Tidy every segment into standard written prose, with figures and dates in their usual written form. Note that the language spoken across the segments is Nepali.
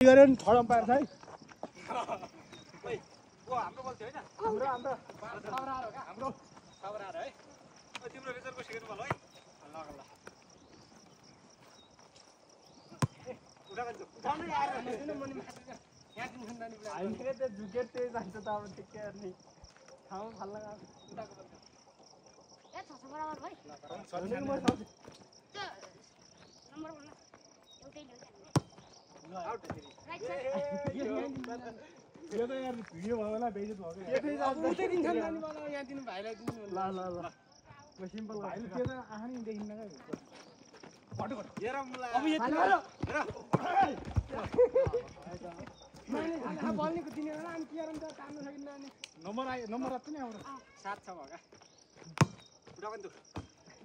गरे नि थर्ड अम्पायर छ है ओइ ओ हाम्रो बल थियो हैन हाम्रो खबरार हो का हाम्रो खबरार है ओ तिम्रो रिजर्भको सेकेन्ड बल है ल ल उठा गन्छ उठाउनु यार किन मनी माथि यहाँ किन खन्दानी प्लान हामीले त जुकेट त्यही जान्छ त अब ठिकै अनि ठाउँ फाल्न गएको उठाको बल ए 600 बराबर भाइ नम्बर बोल्न एउटै ल्याउँछ आउट राइट यो त यार भिडियो भयो होला बेइज्जत भयो फेरि अब उतै दिन्छ नानी बल यहाँ दिनु भाइलाई दिनु ल म सिम्पल भाइले त्यो त आँखा नि देखिन्न क्या फटो हेर मलाई अब यति हेर बल्नेको दिने होला अनि के गरौँ त तान्नु सकिन्न अनि नम्बर आएको नि हाम्रो 7 छ भगा उठा पनि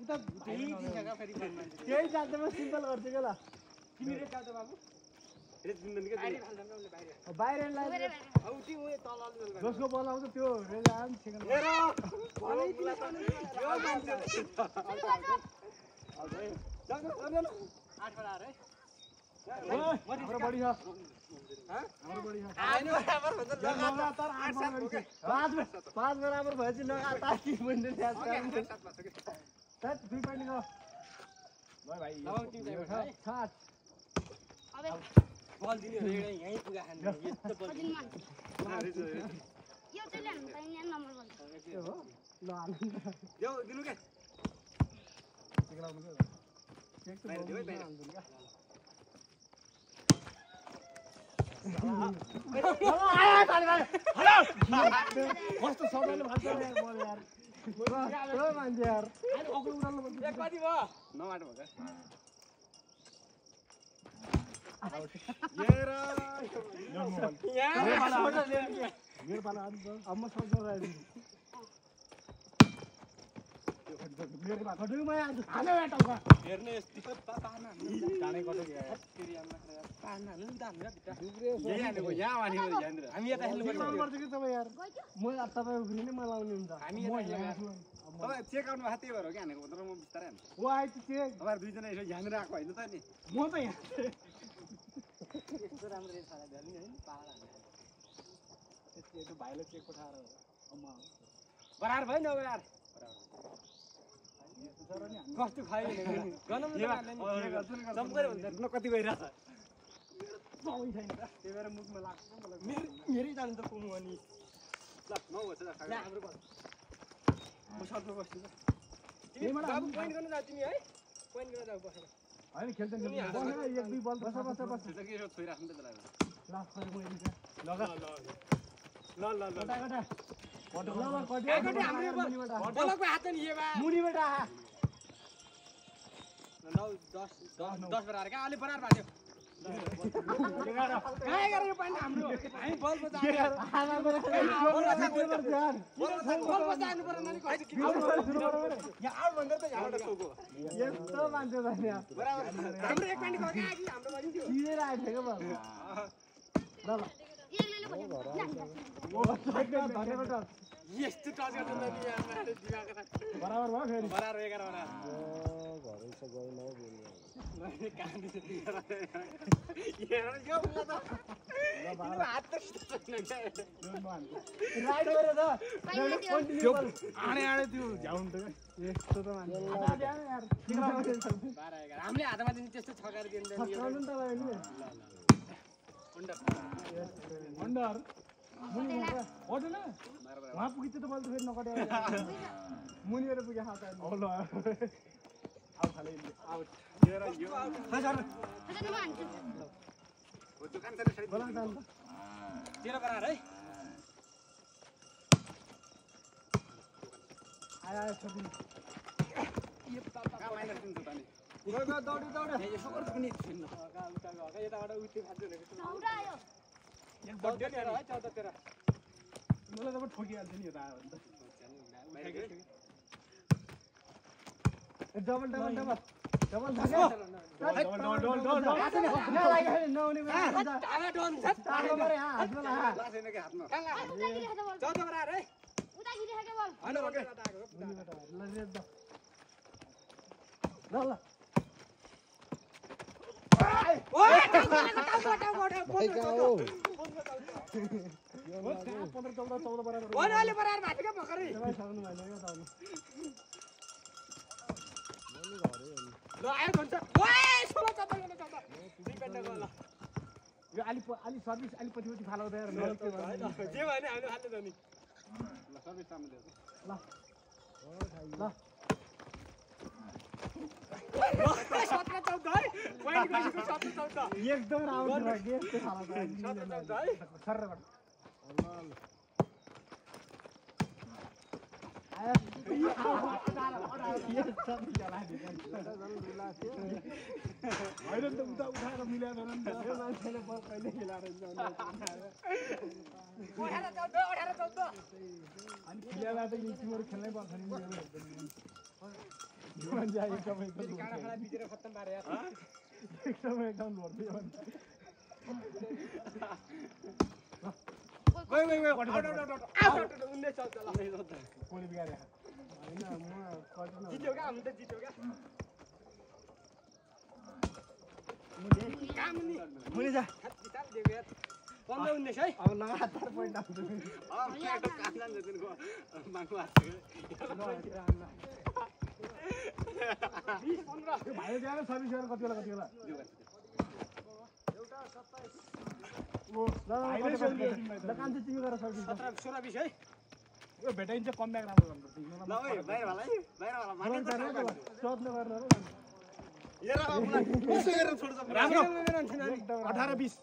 उता त्यही दिन्छ का फेरि बल मान्छे त्यही जाँदा म सिम्पल गर्छु के ल तिमी रेड जाऊ बाबु रेड दिँदैन के बाहिर फाल्दैन उसले बाहिर बाहिर लाग्यो औ ती ओए तल अलि जसको बल आउँछ त्यो रेल आयो नि सेकेन्ड हेर बलै दिला त यो मान्छे जाऊ 8 बडा रे हाम्रो बढी छ हाम्रो बढी छ आइन बराबर भन्छ लगातार 8 5 बराबर भएपछि लगातार 3 पोइन्ट ल्याछ सात 2 पोइन्ट गयो ल भाइ अब टिम चाहियो है 7 अबे बल दिने हो रे यही पुगा खानु यस्तो बल यो चाहिँ ल्याउनु त यहाँ नम्बर बोल्छ के हो ल आनन्द देऊ दिनु के सिकाउनु के चेक त बाहिर देऊ है बाहिर कस्तो सबैले भन्छ यार बल यार ओ मान्छे यार अहिले अग्लो उडाल्नु पर्छ एक कति भयो 9 8 भयो हेर मेरो पाला अब म सक्छु मेरो पाला खटुमा आज हाले टाउका हेर्ने यस्तो पाना जाने कतै गयो फेरि आमा पाना हाल्नु त हाम्रो भित्र दुब्रे यही हानेको यहाँ हानेको यहाँतिर हामी यता खेल्नु पर्छ कि तपाईँ यार म तपाईँ उफ्री नै मलाई आउने हुन्छ हामी यहाँ तपाईँ चेक आउनु भएको त्यही भएर हो कि हानेको तर म बिस्तारै हान्छु ओ आइछ चेक तपाईँहरू दुईजना यसो यहाँनिर आएको होइन त नि म त यहाँ यस्तो राम्रो रेट खाला झ्याली हैन पाहाड हाने त्यो भाइले चेक पठाएर अम्मा बराबर भयो न यार कस्तो खायो गनम चम्कर भन्छ न कति गइरहेछ सबै छैन त त्यही भएर मुखमा लाग्छ मलाई मेरै जानु त पुग्नु अनि ल 9 भन्छ ल हाम्रो बल म सल्टो बस्छु त तिमी बाबु पोइन्ट गर्न जाऊ तिमी है पोइन्ट गर्न जाऊ बसेर हैन खेल्छ नि एक दुई बल बस त्यो के छोइ राख्नु त त्यसलाई लास्ट गरे म यति लगा ल कटा कटा कटा कटा हाम्रो बलको हात नि ये बा मुनीबाट आ 9 10 बराबर का अलि बराबर भाग्यो 11 यो पानी हाम्रो हामी बल बजाएर बल बजाउनु पर्यो नानी कति यहाँ आउट भन्दा त यहाँबाट सोको यस्तो मान्छे छ यहाँ बराबर हाम्रो एक पानी गयो कि हाम्रो पनि थियो सिधै राखेको के भयो ल धन्यवाद यस्तो टच गर्छ नि यहाँ दिमाग बराबर भयो फेरि बराबर 11 बराबर घरै छ गयो न आडे त्यो झ्याउनु त यस्तो त हामीले हातमा दिने त्यस्तो छकाएर दिँदैन अन्डर न वहाँ पुगिन्छ त बल त फेरि नकट्यो मुनिबाट पुगे खाँदा ल आउट खाले आउट दोकान छ तेरो बराबर है आयो छोडी यो पापा माइनस दिन्छ त नि दौडी यसो गर्छु पनि छिन्न यताबाट उठ्दै खान्छ भनेको नौरा आयो एक बड्डे नि है 14 13 मलाई त ठोकिहाल्छ नि यता आयो भने त डबल थाक्यो नहुने ल ओए टाउ 15-14 बराबर ओए अहिले बराबर भाति के भखरै तपाईँ सक्नु भएन क्या ताउनु ल आयो भन्छ ओए 16-14 गर्ने चल्दा डिपेन्ड गर्ला यो अलि सर्भिस अलि पछि फालो हुँदैन जे भने हामीले हाल्नु त नि ल सर्भिस सामु दे ल ल 17-14 है पोइन्ट गएको 17-14 एकदम राम्रो लाग्यो यस्तो खाला 17-14 है सरबाट होइन त उता उठाएर मिलाएर मान्छेले बल कहिले खेलाएर अनि खेलाएर त यो टिमहरू खेल्नै पर्छ नि यो मान्छे एकदमै एकदम लड्थ्यो कोले बिगारे होइन म कल्पना जित्यो क्या हामी त जित्यो क्या मुनि जा 15-19 है अब लगातार पोइन्ट आउँछ भाइ जान सर्भिस गरेर कति बेला ल कान्छे तिमी गरेर सर्भिस 17-20 है यो भेटाइन्छ कम ब्याक राम्रो गर्नुपर्छ ल ओए बाहिर वाला माने सोध्नु गर्नु हेर आफुलाई कसो गरेर छोड्छ राम्रो 18-20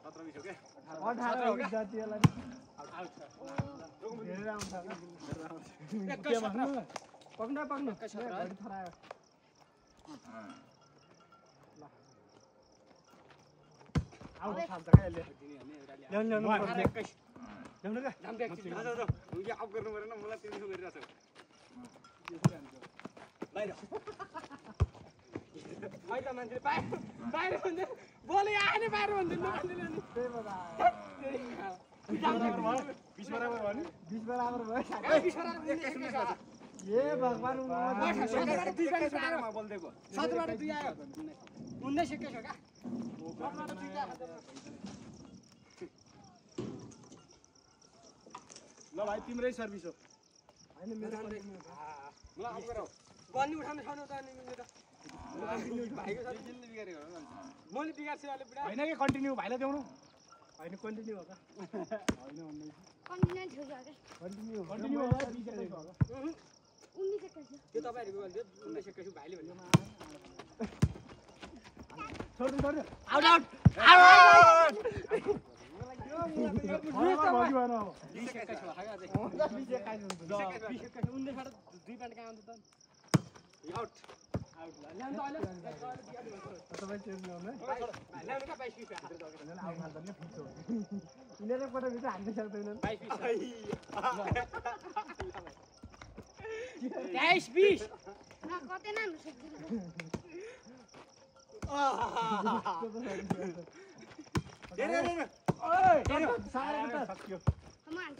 17-20 हो के 18 जातिलाई हेरेर आउँछ के भन्नु पक्न घडी थरायो आउट खान्छ क्या यसले ल्याउनु ल्याउनु क्या नाम देख यो अफ गर्नु परेन मलाई तिमीसँग गरिरहेछ बाहिर अहिले मान्छेले बाहिर भन्छ बोले आएन बाहिर भन्छ मान्छेले अनि त्यही भएर 20 बराबर भयो नि 20 बराबर भयो ए भगवान बोल्देको 17 2 आयो 19 21 हो क्या ल भाइ तिम्रै सर्भिस हो हैन मेरो मलाई अफ गरौ गन्नी उठाउन छैन त अनि मेरो भाइको साथी जिल्ले बिगारेको हो मैले बिगार्छु अहिले बुढा हैन के कन्टिन्यू भाइलाई देउनु हैन कन्टिन्यू हो त हैन भन्दै कन्टिन्यू हो 20 हो 19 त्यो तपाईहरुको गल्ती हो 19 21 भाइले भन्यो छोड्नु छोड्नु आउट भगवान भगवान अब 20 21 हो हागा दे 20 21 19 बाट 2 पॉइन्ट कहाँ आउँछ त आउट ल्याउन त अहिले तपाईँ चेन्ज ल्याउनु है ल्याउन का 22 20 आउट हाल्दा नि फिक्स हो यिनीहरूले पटक भित्र हाल्न सक्दैनन् 22 20 कतै नाम सक्दिन ओइ सारे बेटा सक्यो म आन्छ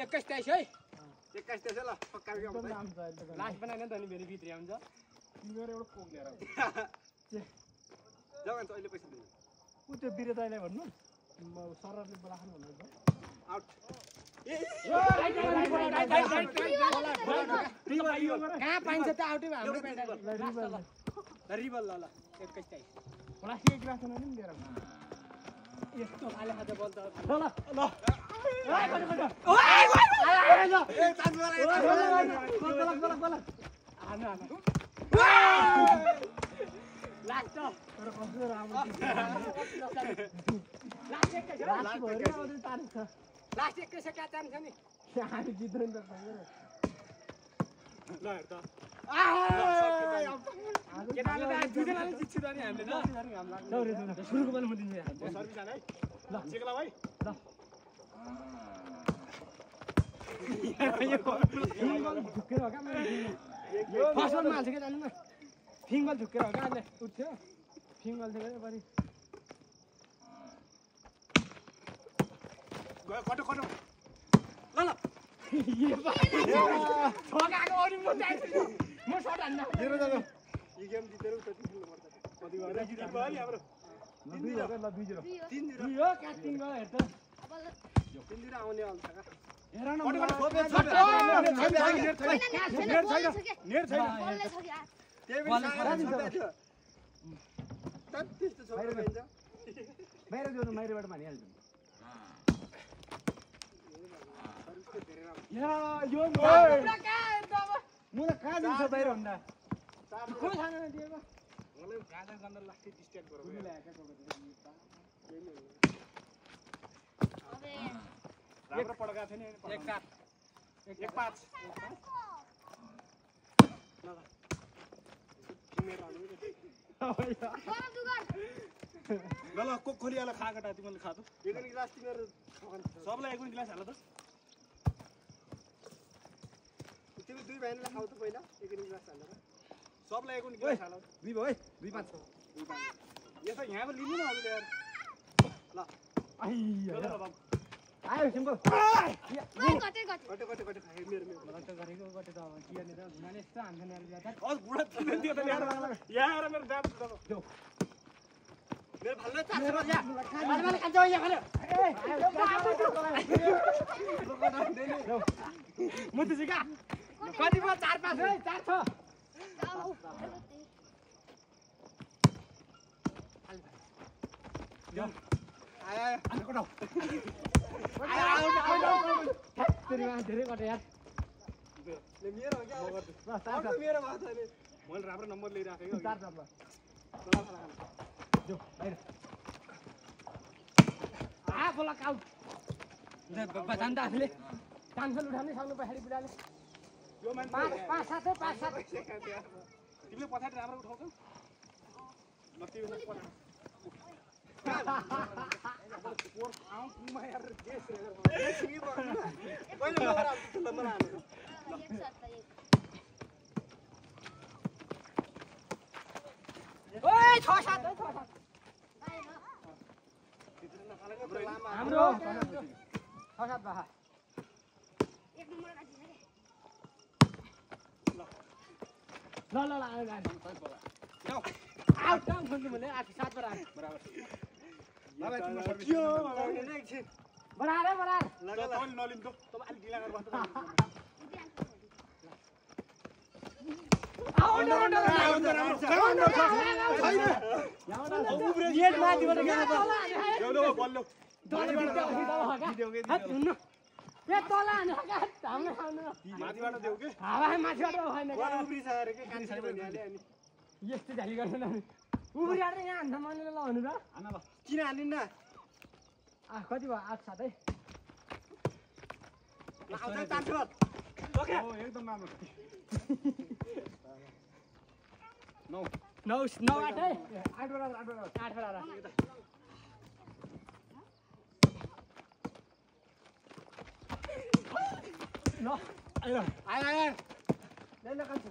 21 23 है 21 23 ल पक्का गयो एकदम नाम छ अहिले त लास्ट बनाएन त नि फेरि भित्री आउँछ तिमीहरू एउटा कोक लिएर जाऊ अन्त अहिले पैसा दिनु उ त्यो बिरेताईलाई भन्नु म सररले बोलाख्नु भन्नु आउट कहाँ पाइन्छ त आउटै हाम्रो रिबल ल 21 23 प्लास्टिक ग्लास छैन नि लिएर यस्तो खाले खाजा बल त ल ल ल लाग्छ तर कसो राम्रो लास्ट 21 तारिख छ लास्ट 21 क्या चान्स छ नि हामी जित्दैन त ल हेर त केटाले त दुईजनाले जित्छु त नि हामीले ल सुरुको पनि म दिन्छु सर्भिस हाल है ल सिक्ला भाइ ल फिङ्गल झुक्केर हो क्या मेरो फर्स्ट वानमा हाल्छ क्या जानु न फिङ्गल झुक्केर हो क्या अहिले उठ्थ्यो फिङ्गल थियो क्या बरी गयो कटो कटो ल ल छगाको अरू म शट हान्न हेर दादा यो गेम जितेर उता खेल्नु पर्छ कति गरे जित्नु भयो नि हाम्रो 2-0 3-0 यो क्याटिङ गयो हेर त अब 3-0 आउने आउँछ का हेर न नेट छैन त्यही पनि त्यस्तो छोडेर जान्छ बाहिर जानु बाहिरबाट मानिहाल्छु यो मलाई कहाँ दिन्छ बाहिर भन्दा खोइ खान दिएको मलाई गाजर गन्ध लास्टै डिस्ट्र्याक्ट गरौ राम्रो पड्का थियो नि 1-5 ल कोक खोलिहाल खाकटा तिमीले खातो एक गिलास तिमीहरु सबलाई एक गिलास हाल त तिमी दुई भाइले खाऊ त पहिला एक गिलास हाल त सबलाई एक गिलास हाल 2 भयो है 2-5 यसो यहाँ पनि लिनु न हजुर यार ल आयो सिम्पल गटे खाए मेरो मलाई त गरेको गटे त अब के गर्ने त घुमाले यस्तो हान्छ नि यार अझ बुढा तिमीले दियो त यहाँ मेरो दाम देऊ मेरो भाल्ने चार्ज र या भाल्ने खान्छ यहाँ खाने मुति सिका कति भयो 4-5 है 4-6 आया कटाउ धेरै गटे यार ले मेरो हो क्या मेरो माथा नि मैले राम्रो नम्बर लिइराखेको 4-4 ल जो बाहिर बोला आउट बजान त आफूले टान्सन उठाउनै सक्नु पछाडि बुढाले यो मान्छे 5-7 तिमीले पछाडि राम्रो उठाउँछौ ल तिमीले पछाडि हाम्रो 6-7 बाहा एक नम्बर काटिन्छ ल आउट टाइम खोल्नु भने 8-7 बराबर बराबर नलिन त तब अलि ढिला गरेर बस्नु यस्तो झाली गर्दैन उब्रिएर यहाँ हान्छ मैले ल भन्नु त किन हालिन्न कति भयो 8-7 है एकदम राम्रो 9-8 है 8 बराबर ल आयो ल कान्छ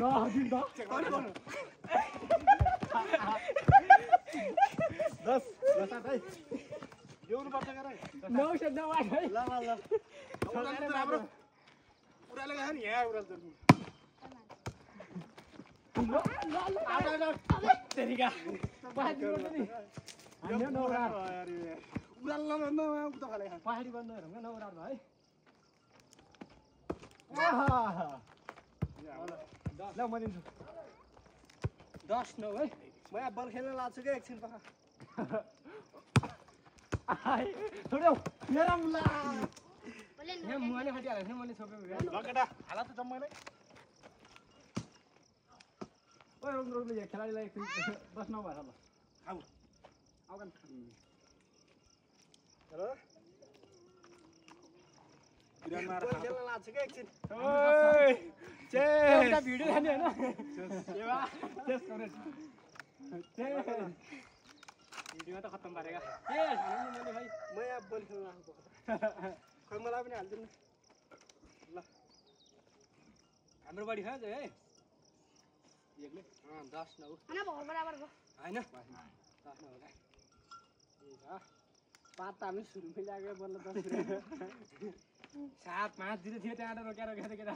ल दिन त 10 7 है ल्याउनु पर्छ गरे 9-8 है ल राम्रो उराले गयो नि यहाँ उराल गर्नु तेरिका पहाडी बन्द नि हैन नौरार उराल न उता खाले पहाडी बन्द हेरौँ नौरार भयो है ल म दिन्छु 10-9 है म यहाँ बल खेल्न लाग्छु क्या एकछिन पख छोड्यौ मेरो मुला बोले यहाँ मुहाले खटिहाल्छ नि मैले छोपेको लकेटा हाला त जम्मैलाई ओइ रोक्नु खेलाडीलाई एकछिन बस नभएर ल आऊ आउन हेलो किरण मार खेल्न लाग्छु क्या एकछिन ओइ एउटा भिडियो खाने हैन सेवा चेस गर्ने भिडियोमा त खत्तम पारेका मैले भाइ म यहाँ बल खेल्न लाग्छु खै मलाई पनि हाल्दिनु ल हाम्रो बडी खान्छ है एकले 10-9 हैन भर बराबर गयो हैन 10-9 होला पात हामी सुरुमै लाग्यो बल्ल 7-5 0 थियो त्यहाँबाट रोकेर केटा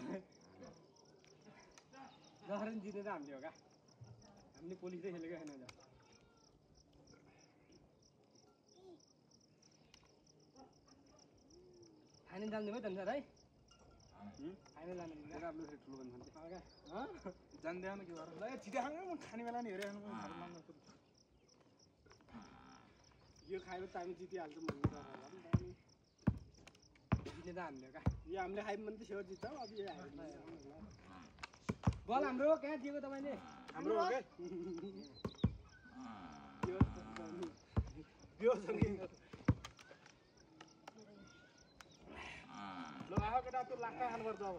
जसरी जित्ने त हामीले हो क्या हामीले पुलिसले खेलेको छैन आज फाइनल जान्दै भयो धन्यवाद है फाइनल जान्दै मेरो आफ्नो फेरि ठुलो बन्छ जान्दै जान्दैन के गरेर ल छिटो खानु म खाने बेला नि हेरे यो खायो त हामी जितिहाल्छौँ भन्ने डर होला नि त जित्ने त हामीले हो क्या यो हामीले खायौँ भने त स्योर जित्छौँ अब यो बल हाम्रो कहाँ दिएको तपाईँले हाम्रो हो के ल आहो केटा त्यो लाक्का खानुपर्छ अब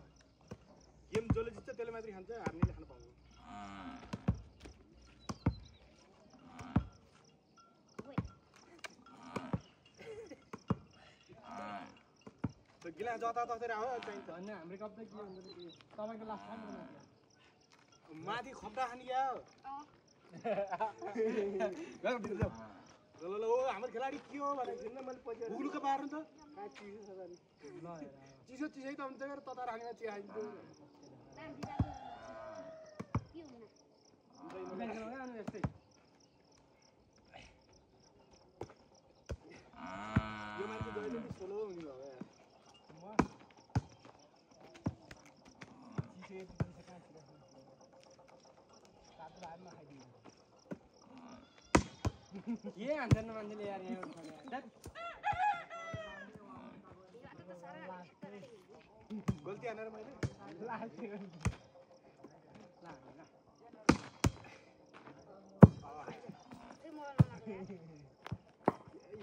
गेम जसले जित्छ त्यसले मात्रै खान्छ हार्नेले खानु पाउँदैन त्यो गिला जताततै आयो चाहिन्छ होइन हाम्रो कप त के हुन्छ तपाईँको लास्ट टाइम माथि खप्दा खाने क्या ल ओ हाम्रो खेलाडी के हो भनेको थिएन मैले पैसा गुग्लुको पार्नु त चिसो चिसै त हुन्छ तर ततार हानेमा चिया खाइदिन्छु यस्तै यो मान्छे जहिले पनि सोलो हुने भयो के हान्छन् मान्छेले यार यहाँ गल्ती हानेर मैले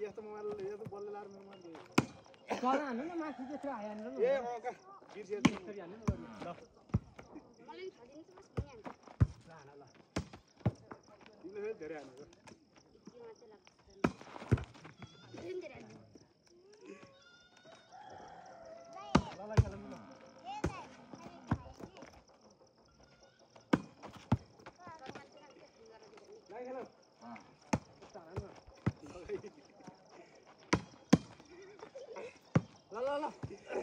यस्तो मोबाइल यस्तो बलले लाएर मेरो मोबाइल कल हान्नु न माथि त्यस्तो हान्नु ए मौका बिर्सियो त्यसरी हान्नु न ल मलाई थालिदिनु छ बस भइहाल्छ ल हान ल तिमीले धेरै हानेको के मात्रै लाग्छ धेरै धेरै ल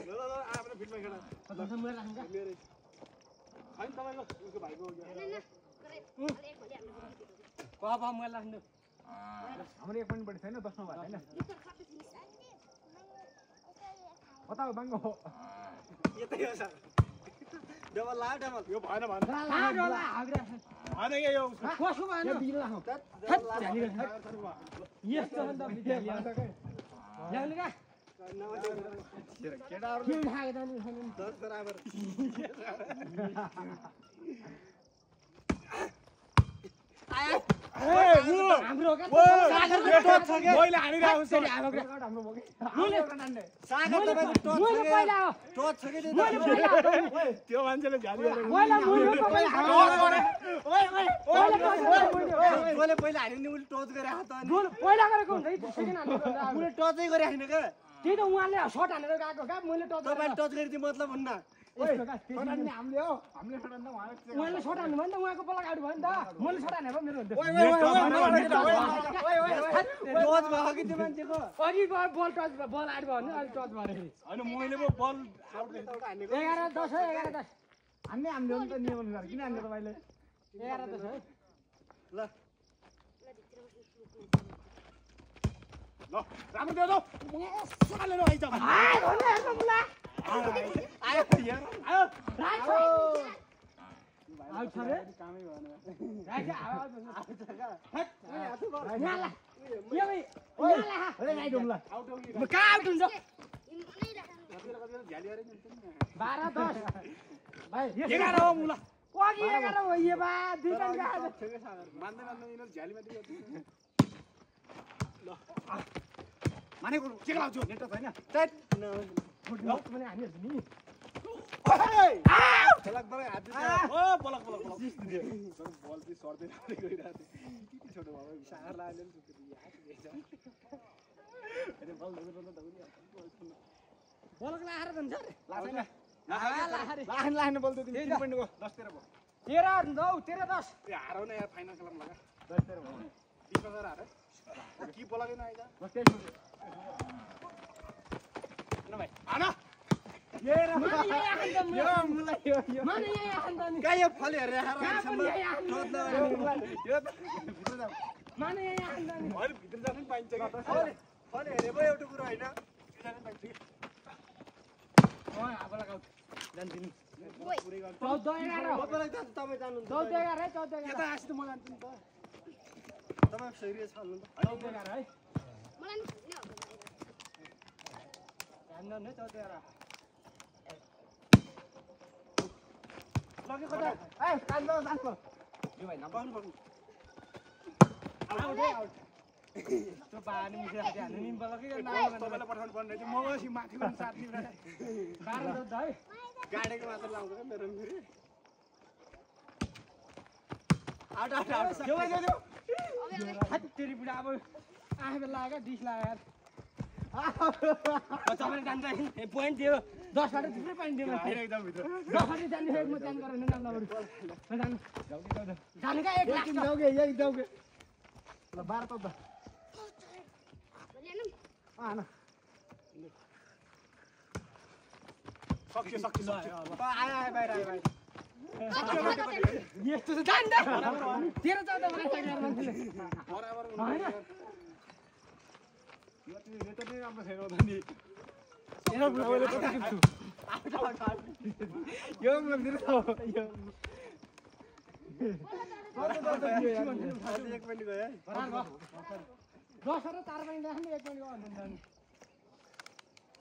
खेलौँ ल आफ्नो फिल्डमा खेला मैले राख्नु मेरो होइन तपाईँको उसको भाइको हो कप मैले राख्नु हाम्रो 1 पोइन्ट बढी छैन 10 मा भयो हैन कता हो बाङ्गो हो यतै हो सर डबल ला डबल यो भएन भएन भएन के यो कसो भएन यो बिल राख्नु यस्तो भन्दा बिल ल्याउँछ के ल्याउनु का केटाहरु के खाएको त नि 10 बराबर आया हाम्रो के टच छ के मैले हानिरहेको छु हाम्रो सागर तपाईको टच छ के टच छ के त्यो मान्छेले झ्याली गरेको मैले पहिला हाने नि उले टच गरे हात अनि पहिला गरेको हुन्छ सेकेन्ड हान्नु उले टचै गरे हैन के त्यही त उहाँले शट हानेर गएको का मैले टच तपाईले टच गरिदिए मतलब हुन्न यस्तो का हामीले हामीले हो हामीले शट हान्दा उहाँले शट हान्नु भयो नि त उहाँको पल्ला आउट भयो नि त मैले शट हानेर मेरो हुन्थ्यो टच भयो कि त्यो मान्छेको अघि बल टच बल आउट भयो नि अहिले टच भएर हैन मैले पो बल आउट हानेको 11-10 है 11-10 हामीले हामीले हो नि त नियमन गरेर किन हान्नु तपाईले 11-10 है ल ल राम्रो देऊ त सालेर आइज भन्ने हेर्नु मुला आयो यार आयो आउट छ रे कामै भएन राखे आवाज भन्नु आउट छ का याला यो भाइ याला अरे नाइ डुम्ला आउट हो कि म कहाँ आउट हुन्छ कतिले झ्याली गरे नि 12-10 भाइ 11 हो मुला अघि 11 हो ये बा दुई टाइम गएको मान्दै मान्दै यिनीहरु झ्यालीमा दियो ल मानेको के लाउँछु नेट छैन चट फुटबल पनि हानिहाल्छु नि बलक बलक हात दिन्छ ओ बलक बलक बलक दियो तर बल चाहिँ सर्दै राख्दै गइरहेको थियो के छोटो भयो सागर लाग्यो नि सुके याद दिएछ अरे बल लगेर त दउनी बलक लाएर भन्छ लाहन बल त तिमी 3 पोइन्ट गयो 10 13 भयो 13-10 ए हारौ न यार फाइनल खेलम लगा 10 13 भयो 20 हारे की बोलादैन आइजा 10 13 न भाइ आना Kaya फल हेरेर माने यहाँ आउँदैन अहिले भित्र जानु पाइन्छ कि फल हेरे पो एउटा कुरा होइन त्यो जानु पाइन्छ कि अब लगाउ जान्दिनु पुरै गर्छ 14 तपाईलाई जान्छ तपाईँ जानु 11 है 14 यता आसी त म जान्छु नि त तपाईँ सिरियस हाल्नु त 11 है मलाई नि जान्दैन है 14 लगे कता ए कान्द जान्छ यो भाइ नपाउनु पर्नु आउट है आउट त्यो पानी मिसेर खाते हान्नु नि बल के तपाईलाई पठाउनु पर्ने थियो म गएपछि माथिबाट साथ लिएर 12 दो है गाडेको मात्र लाउँछ क्या मेरो फेरि आउट आउट आउट के भयो त्यो अब हात तेरी बुढा अब आफै लाग्यो डिस लाग्यो तपाईले जान्छ ए पोइन्ट दियो 10 बाट थुप्रै पोइन्ट दियो आएर एकदम भित्र 10 बाट जान्ने म जान गरेन नाम नबरु जान जाने का 1 लाख जाउगे यही जाउगे ल 12 14 भोलि आना सक्यो आयो आयो बाहिर आयो बाहिर यस्तो त जान्दा 13 14 बाट चाहिएर मान्छेले बराबर हैन यो त नै राम्रो छैन त नि एना बुढाले पठाएको छु यो मन्दिर छ यो आज 1 मिनेट गयो है बराबर 10 र 4 पनि देख्नु 1 पनि गर्नु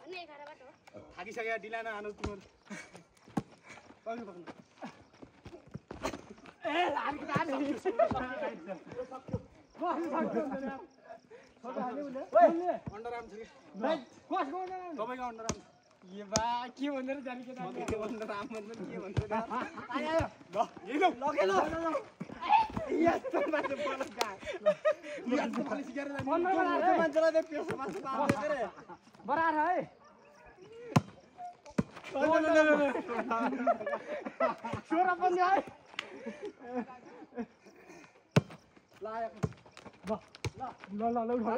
अनि 11 बाट हो थाकिसक्यो ढिला नआनु तिम्रो पक्नु पक्नु ए लागी ताने अन्डर आर्म छ कि कस गर्नु तपाईको अन्डर आर्म ये बा के भनेर जाने के म के अन्डर आर्म भन्नु के भन्छु आयो ल यही ल यस्तो मान्छे बोल गा यस्तो मान्छे सिकेर जाने मान्छेलाई त पेसो मान्छे पाउँदैन रे बराबर है सोरा पनि है ल ल उठा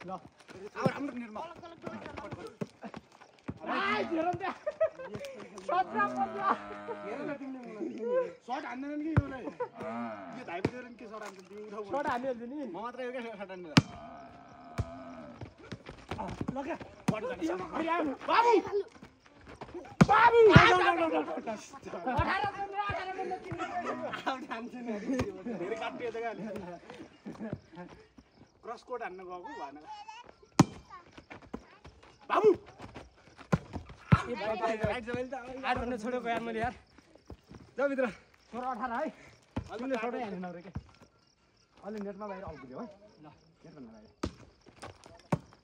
ल अब राम्रो निर्मा आइ दिएर नि 17 15 सर्ट हान्दैन कि योलाई यो धाइपो दिएर के सर्ट हान्छ दिउ उठाउ सोडा हाल्नु नि म मात्र एउटै सर्ट हान्नु ल के बढी जान्छ बाबु बाबु 18 आउट हान्छु नि धेरै काटियो त गाली क्रस कोट हान्न गएको भएन बाबु राइट जमेल त आठ भन्ने छोडेको यार मैले यार जाऊ भित्र छोरा 18 है अहिले छोडै हाल्नु नरे के अलि नेटमा बाहिर आउपुग्यो है ल नेटमा बाहिर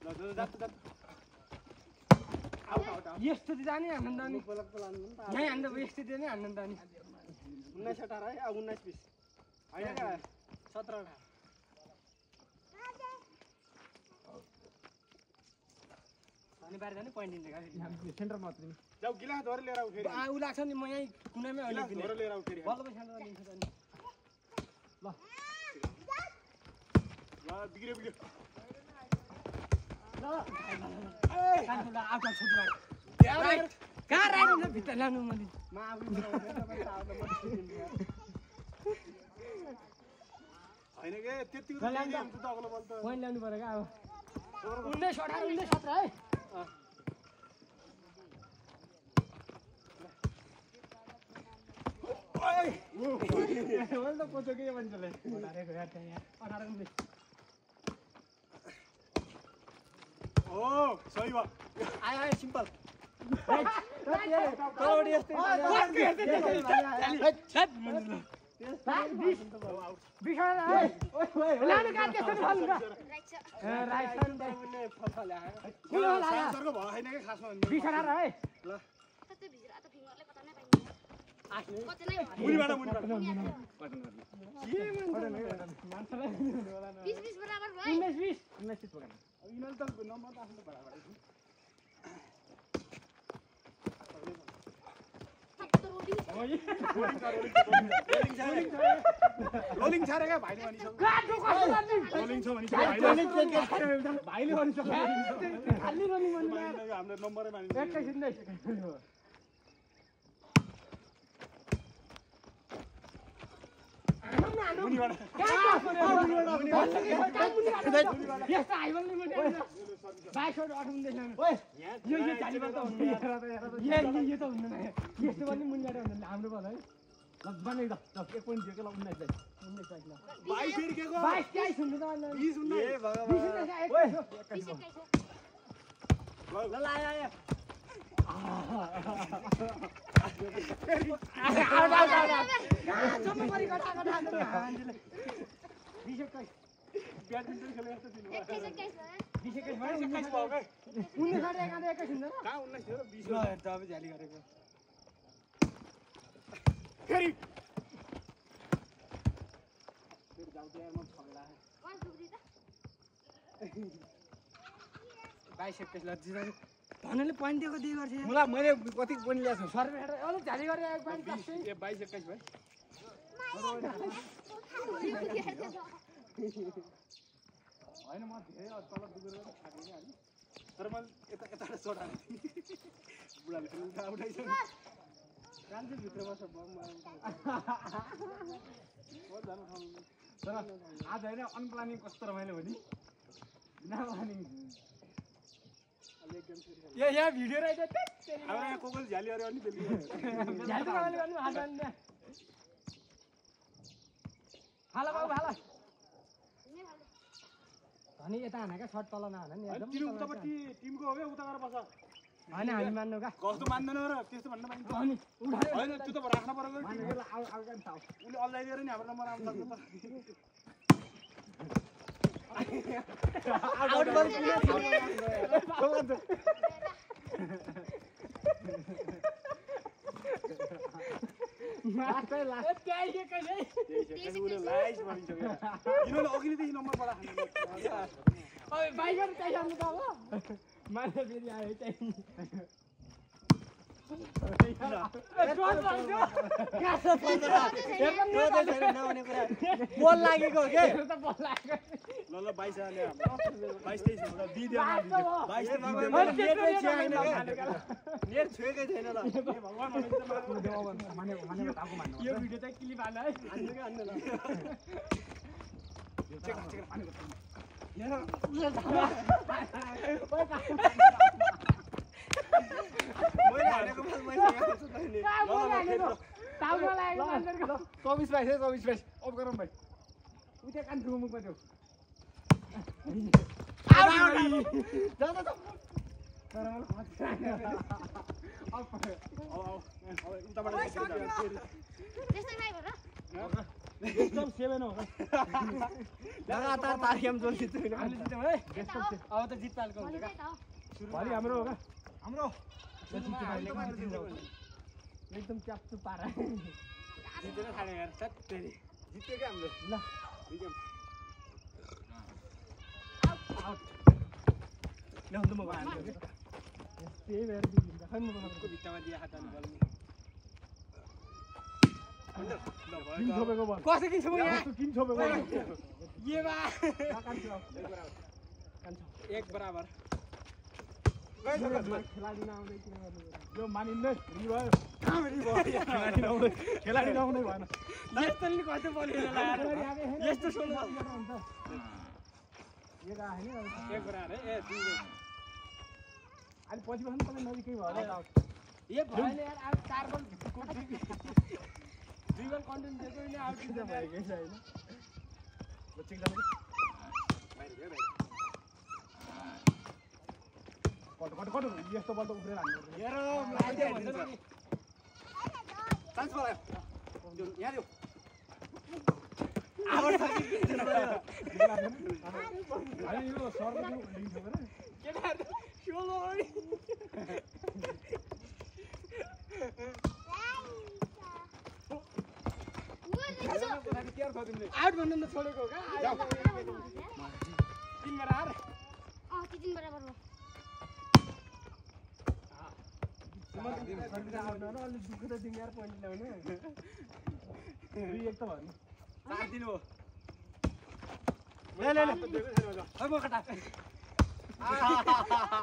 ल जात जात यस्तो त जाने हान्न दानी पलक पलान यही हान्दा यस्तो त नै हान्न दानी 19 18 है अब 19 20 हैन का 17 18 अनि बाहिर जाने पोइन्ट दिन्छ गाडी सेन्टर मात्र जाऊ गिलास धरे लिएर आऊ फेरि उ लाग्छ नि म यही कुनामै अहिले गिलास धरे लिएर आऊ फेरि बल्ल पनि सेन्टर दिन्छ दानी ल बिग्रे बिग्रे ल ल आउट छुट्टी राइट कहाँ राइट हुन्छ भित्र ल्याउनु मैले म आफै बनाउँदै तपाईँ आउन म हैन के त्यतिको त ल्याउनु त अगलो बल त पोइन्ट ल्याउनु पर्यो क्या अब 19 18 19 17 है मैले त पोछो के मान्छेले 18 यार त्यहाँ यार 18 19 ओ सही भयो आयो आयो सिम्पल तलबाट यस्तै बिखाना है लानु काट के सुन हाल्नु राइट छ राइट उले फलफल आयो कुन होला सान्सरको भयो हैन के खासमा बिखाना है ल कतै भित्र त फिङ्गरले कता नै पाइन्छ कतै नै मुनिबाट के मान्छेलाई 20 बराबर भयो 19 20 यिनीहरु त नम्बर त आफ्नो बराबर रोलिङ छ रे क्या भाइले भनिसक्यो काटो कसो गर्ने रनिङ छ भने भाइले भन्छ खाली रनिङ भन्नु हाम्रो नम्बरै मानिन्छ एकैछिन नै हाम्रो भयो है बनै द 1 पोइन्ट दिएको ल 19 भाइ फेरि के को 22 क्या सुन्नु त 20 19 ए भगवान ल ल आयो ब्याडमिन्टन खेले जस्तो दिनु भयो 21 भयो के उन्ने साढे 11 21 हुन्छ र कहाँ 19 थियो र 20 ल हेर त अब झ्याली गरेको फेरि जाऊ त्यहाँ म छगडा 22 21 ल जिरो धनले पोइन्ट दिएको दिए गर्छ मलाई मैले कति पनि ल्याएको छु सर अलि झ्याली गरे एक बार 20 ए 22 21 भयो हैन म धेरै तल डुबेर खादिन हैन तर म यता यता सोड हाल्नु बुढाले पनि उठा उठाइछ कान्छे भित्र बस्छ बम तर आज हैन अनप्लानिङ कस्तो रमाइलो हो नि नप्लानिङ यो यहाँ भिडियो रहेछ हाम्रो यहाँ कोकल झ्याली अरे अनि बेलुका झ्याली बाबाले गर्नु हात हान्ने हाल बाबु हाल धनी यता हाने क्या सर्ट तल नहान नि एकदम तिमी उतापट्टि टिमको हो बे उता गएर बस हैन हामी मान्नु का कस्तो मान्दैन र त्यस्तो भन्न पाइन्छ अनि उठायो हैन त्यो त राख्न पर्यो मान्नु आउ आउกันथाउ उले अल्लाइदिएर नि हाम्रो नम्बर आउन सक्छ आउट गर्नु मात्रै लास्ट त्यही के कहिले त्यसै उले लाइस भनिसक्यो इनोले अघिदेखि नम्बर पढा ओइ बाइकर चाहिँ आउनु त अब माने फेरि आयो चाहिँ बोल लागेको हो के ल ल 22 आले 22 23 होला दिदियो 22 नेट छुएकै छैन ल भगवान माने ताको मान्नु यो भिडियो चाहिँ क्लिप हाल्नु है हान्नु के हान्नु ल चेक चेक पानी मैले हानेको माल मैले खाएको छु तैले ताउमा लागेको मान्छेको 24 22 है 24 22 अफ गरौँ भाइ उते कान मुखमा देऊ एकदम 7 हो लगातार तारिम जोल जित्दैन हामीले जित्यौँ है अब त जित पालको हुन्छ का भोलि हाम्रो हो का हाम्रो एकदम च्याप्चु पारा जितेर खाने यार सत्तरी जित्यो के हामीले ल जित्यौँ ल्याउनु त म हान्छु के त्यही भएर दिन्छ खै म को भित्तामा दिए हात हाल्नु पर्ने किन छोपेको बल कसै किन छोपेको यहाँ किन छोपेको ये बा एक बराबर खेलाडी नआउँदै किन गर्नु यो मानिन्दै खेलाडी नआउँदै भएन यस्तो नि कति बोलेर यस्तो सोल्नु हुन्छ एक आएन एक बराबर है ए दुई अनि पछि पनि तपाईँ नजिकै भयो ए भएन यार आज 4 बल 2 बल कन्टेन्ट दिएको नि आउट दिन्छ भएकै छैन बच्चिङ जानु बाहिर गयो बाहिर कट यस्तो बल त उफ्रेर हान्नु हेर लाग्यो भन्छ नि चान्स पायो यहाँ दियो आवर छ कि अनि यो सर्भ लिन्छ भने केटाहरु सोलो आउट भन्नु न छोडेको हो का 3 बराबर तीन बराबर हो अलि दुःख त तिमी यार पोइन्ट ल्याउने 2-1 त भयो नि 4 दिन हो ले ले ले खै म कटा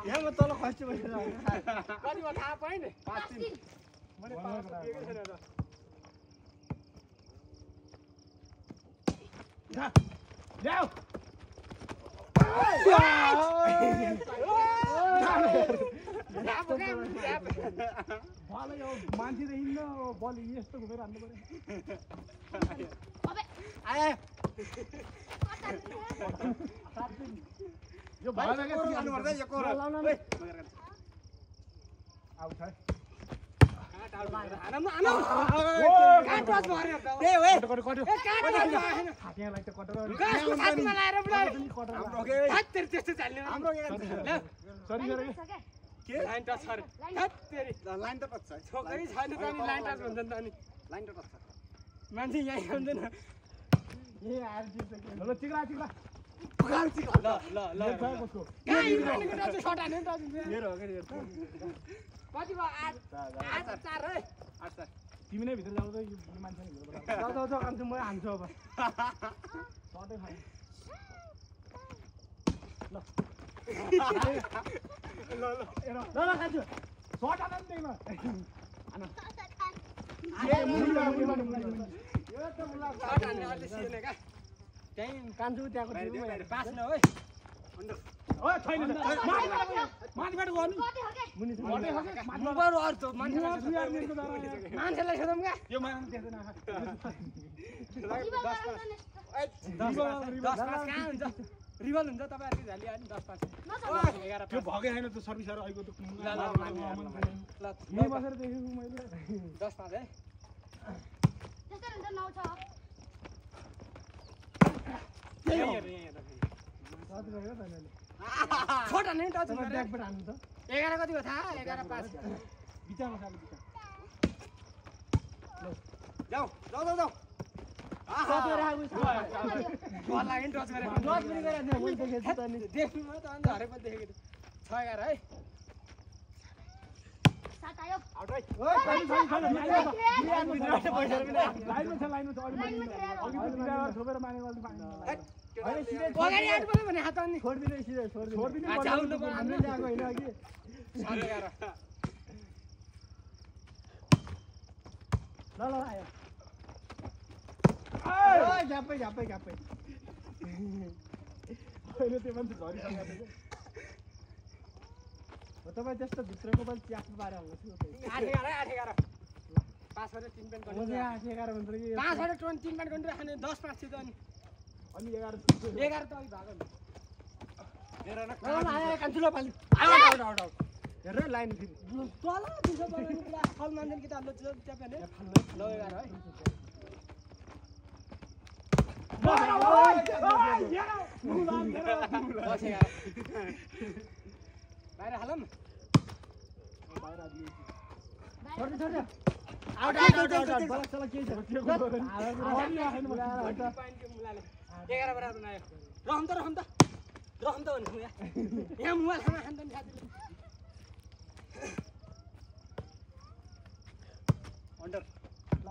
यहाँ म तल खस्छु बसेर कति म थाहा पाएँ नि 5-3 मैले 5 दिएको छैन त ल्याऊ बल यो मान्छे त हिँड्न बल यस्तो घुमेर हान्नु पर्यो अबे आए कता यो भएन के लानु पर्छ यो कोरो आउट है लाइन टच छ लाइन त टच छ छोकै छैन त अनि लाइन टच भन्छ नि त अनि लाइन त टच छ मान्छे यहीँ आउँदैन ए आएर जित्छ ल चिक्ला चिक्ला ल कसको मेरो हो के कति भयो 8 4 है 8 4 तिमी नै भित्र जाऊ त यो मान्छे नि जाऊ जाऊ कान्छ म हान्छु अब सटै खाइ ल खान्छु सट आन नि त्यहीमा यो त मुला सट हान्ने अलि सिएन का त्यही कान्छु त्यहाँको जिउ पास न ओइ अन्डर ओइ छैन माथिबाट गर्नु कति हो के मुनि बरु अरू त मान्छेलाई सोधौँ क्या यो मान्छे देख्दैन दस पाँच कहाँ हुन्छ रिभल हुन्छ तपाईँहरूको झाली आयो नि 10 5 11 त्यो भगे हैन त सर्भिसहरु आइको त ल बसेर देखेको मैले 10 5 है त्यस्तै हुन्छ 9 छ छोटा नै टच गरेर ब्याकबाट हान्नु त 11 कति हो थाहा 11 5 बिचामा खाली बिचा जाऊ जाऊ जाऊ जाऊ बल लाग्यो नि टच गरेर डट पनि गरेर थियो मैले देखेछु त नि देख्नु म त अन्त हरे पनि देखेको 6 11 है 7 आयो आउट है ओइ छैन लाइनमा छ अलि माथि अघि पनि बिगार छोपेर मानेको अलि पानी हैन सिधै अगाडि आउट पर्यो भने हात अनि छोड्दिनु सिधै छोड्दिनु जाउँ न हामीले ल्याएको हैन अघि 7 11 ल आयो ओइ झ्यापै अहिले त्यो मान्छे घरि सँगै तपाईँ त्यस्तो भित्रको बल च्याप्नु पारे होला थियो 8 11 पास गरेर 3 पेन म चाहिँ 8 11 भन्छ कि 5 गरेर 3 पेन गरेर खाने 10 5 थियो अनि अनि 11 11 त अलि भाग हेर न आयो कान्छु ल पाली आउट हेर लाइन फेरि तल दिन्छ बल पुरा फल मान्छन् कि त अल्लो च्याप भने ल 11 है बाहिर हालौँ छोड्नु आउट बल चल के छ त्यो मुलाले 11 बराबर आयो रहम त भन्छु यहाँ मुला खाना खान्छ नि साथीले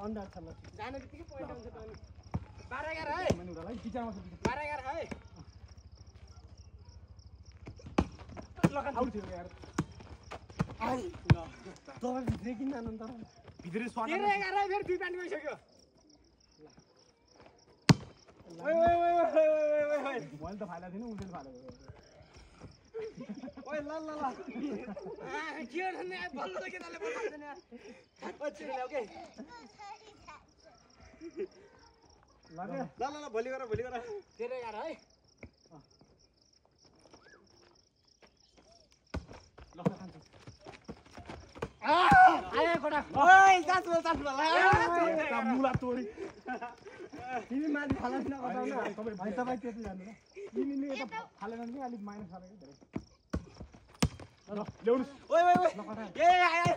अन्डर छ ल जाने बित्तिकै पोइन्ट हुन्छ त अनि 12 11 है मैले उडालाई बिचामा छ 12 11 है आउट थियो यार आई ल तपाईँ भित्र किन जानु त भित्री स्वाट 11 फेरि 2 प्यान्ट गइसक्यो ओइ मैले त फालेको थिएन उसले फालेको ओइ ल के हो नि बल्ल त के तले बल्ल नि यार पछि ल्याउ के ल भोलि गर 13 11 है ल खान्छु आयो कोडा ओइ जास मुला तोडी तिमी माथि फालास न बताउनु भाइ तपाईँ त्यति जानु ल तिमीले यता फालेन नि अलिक माइनस फालेको धेरै ल ल्याउनु ओइ ए आयो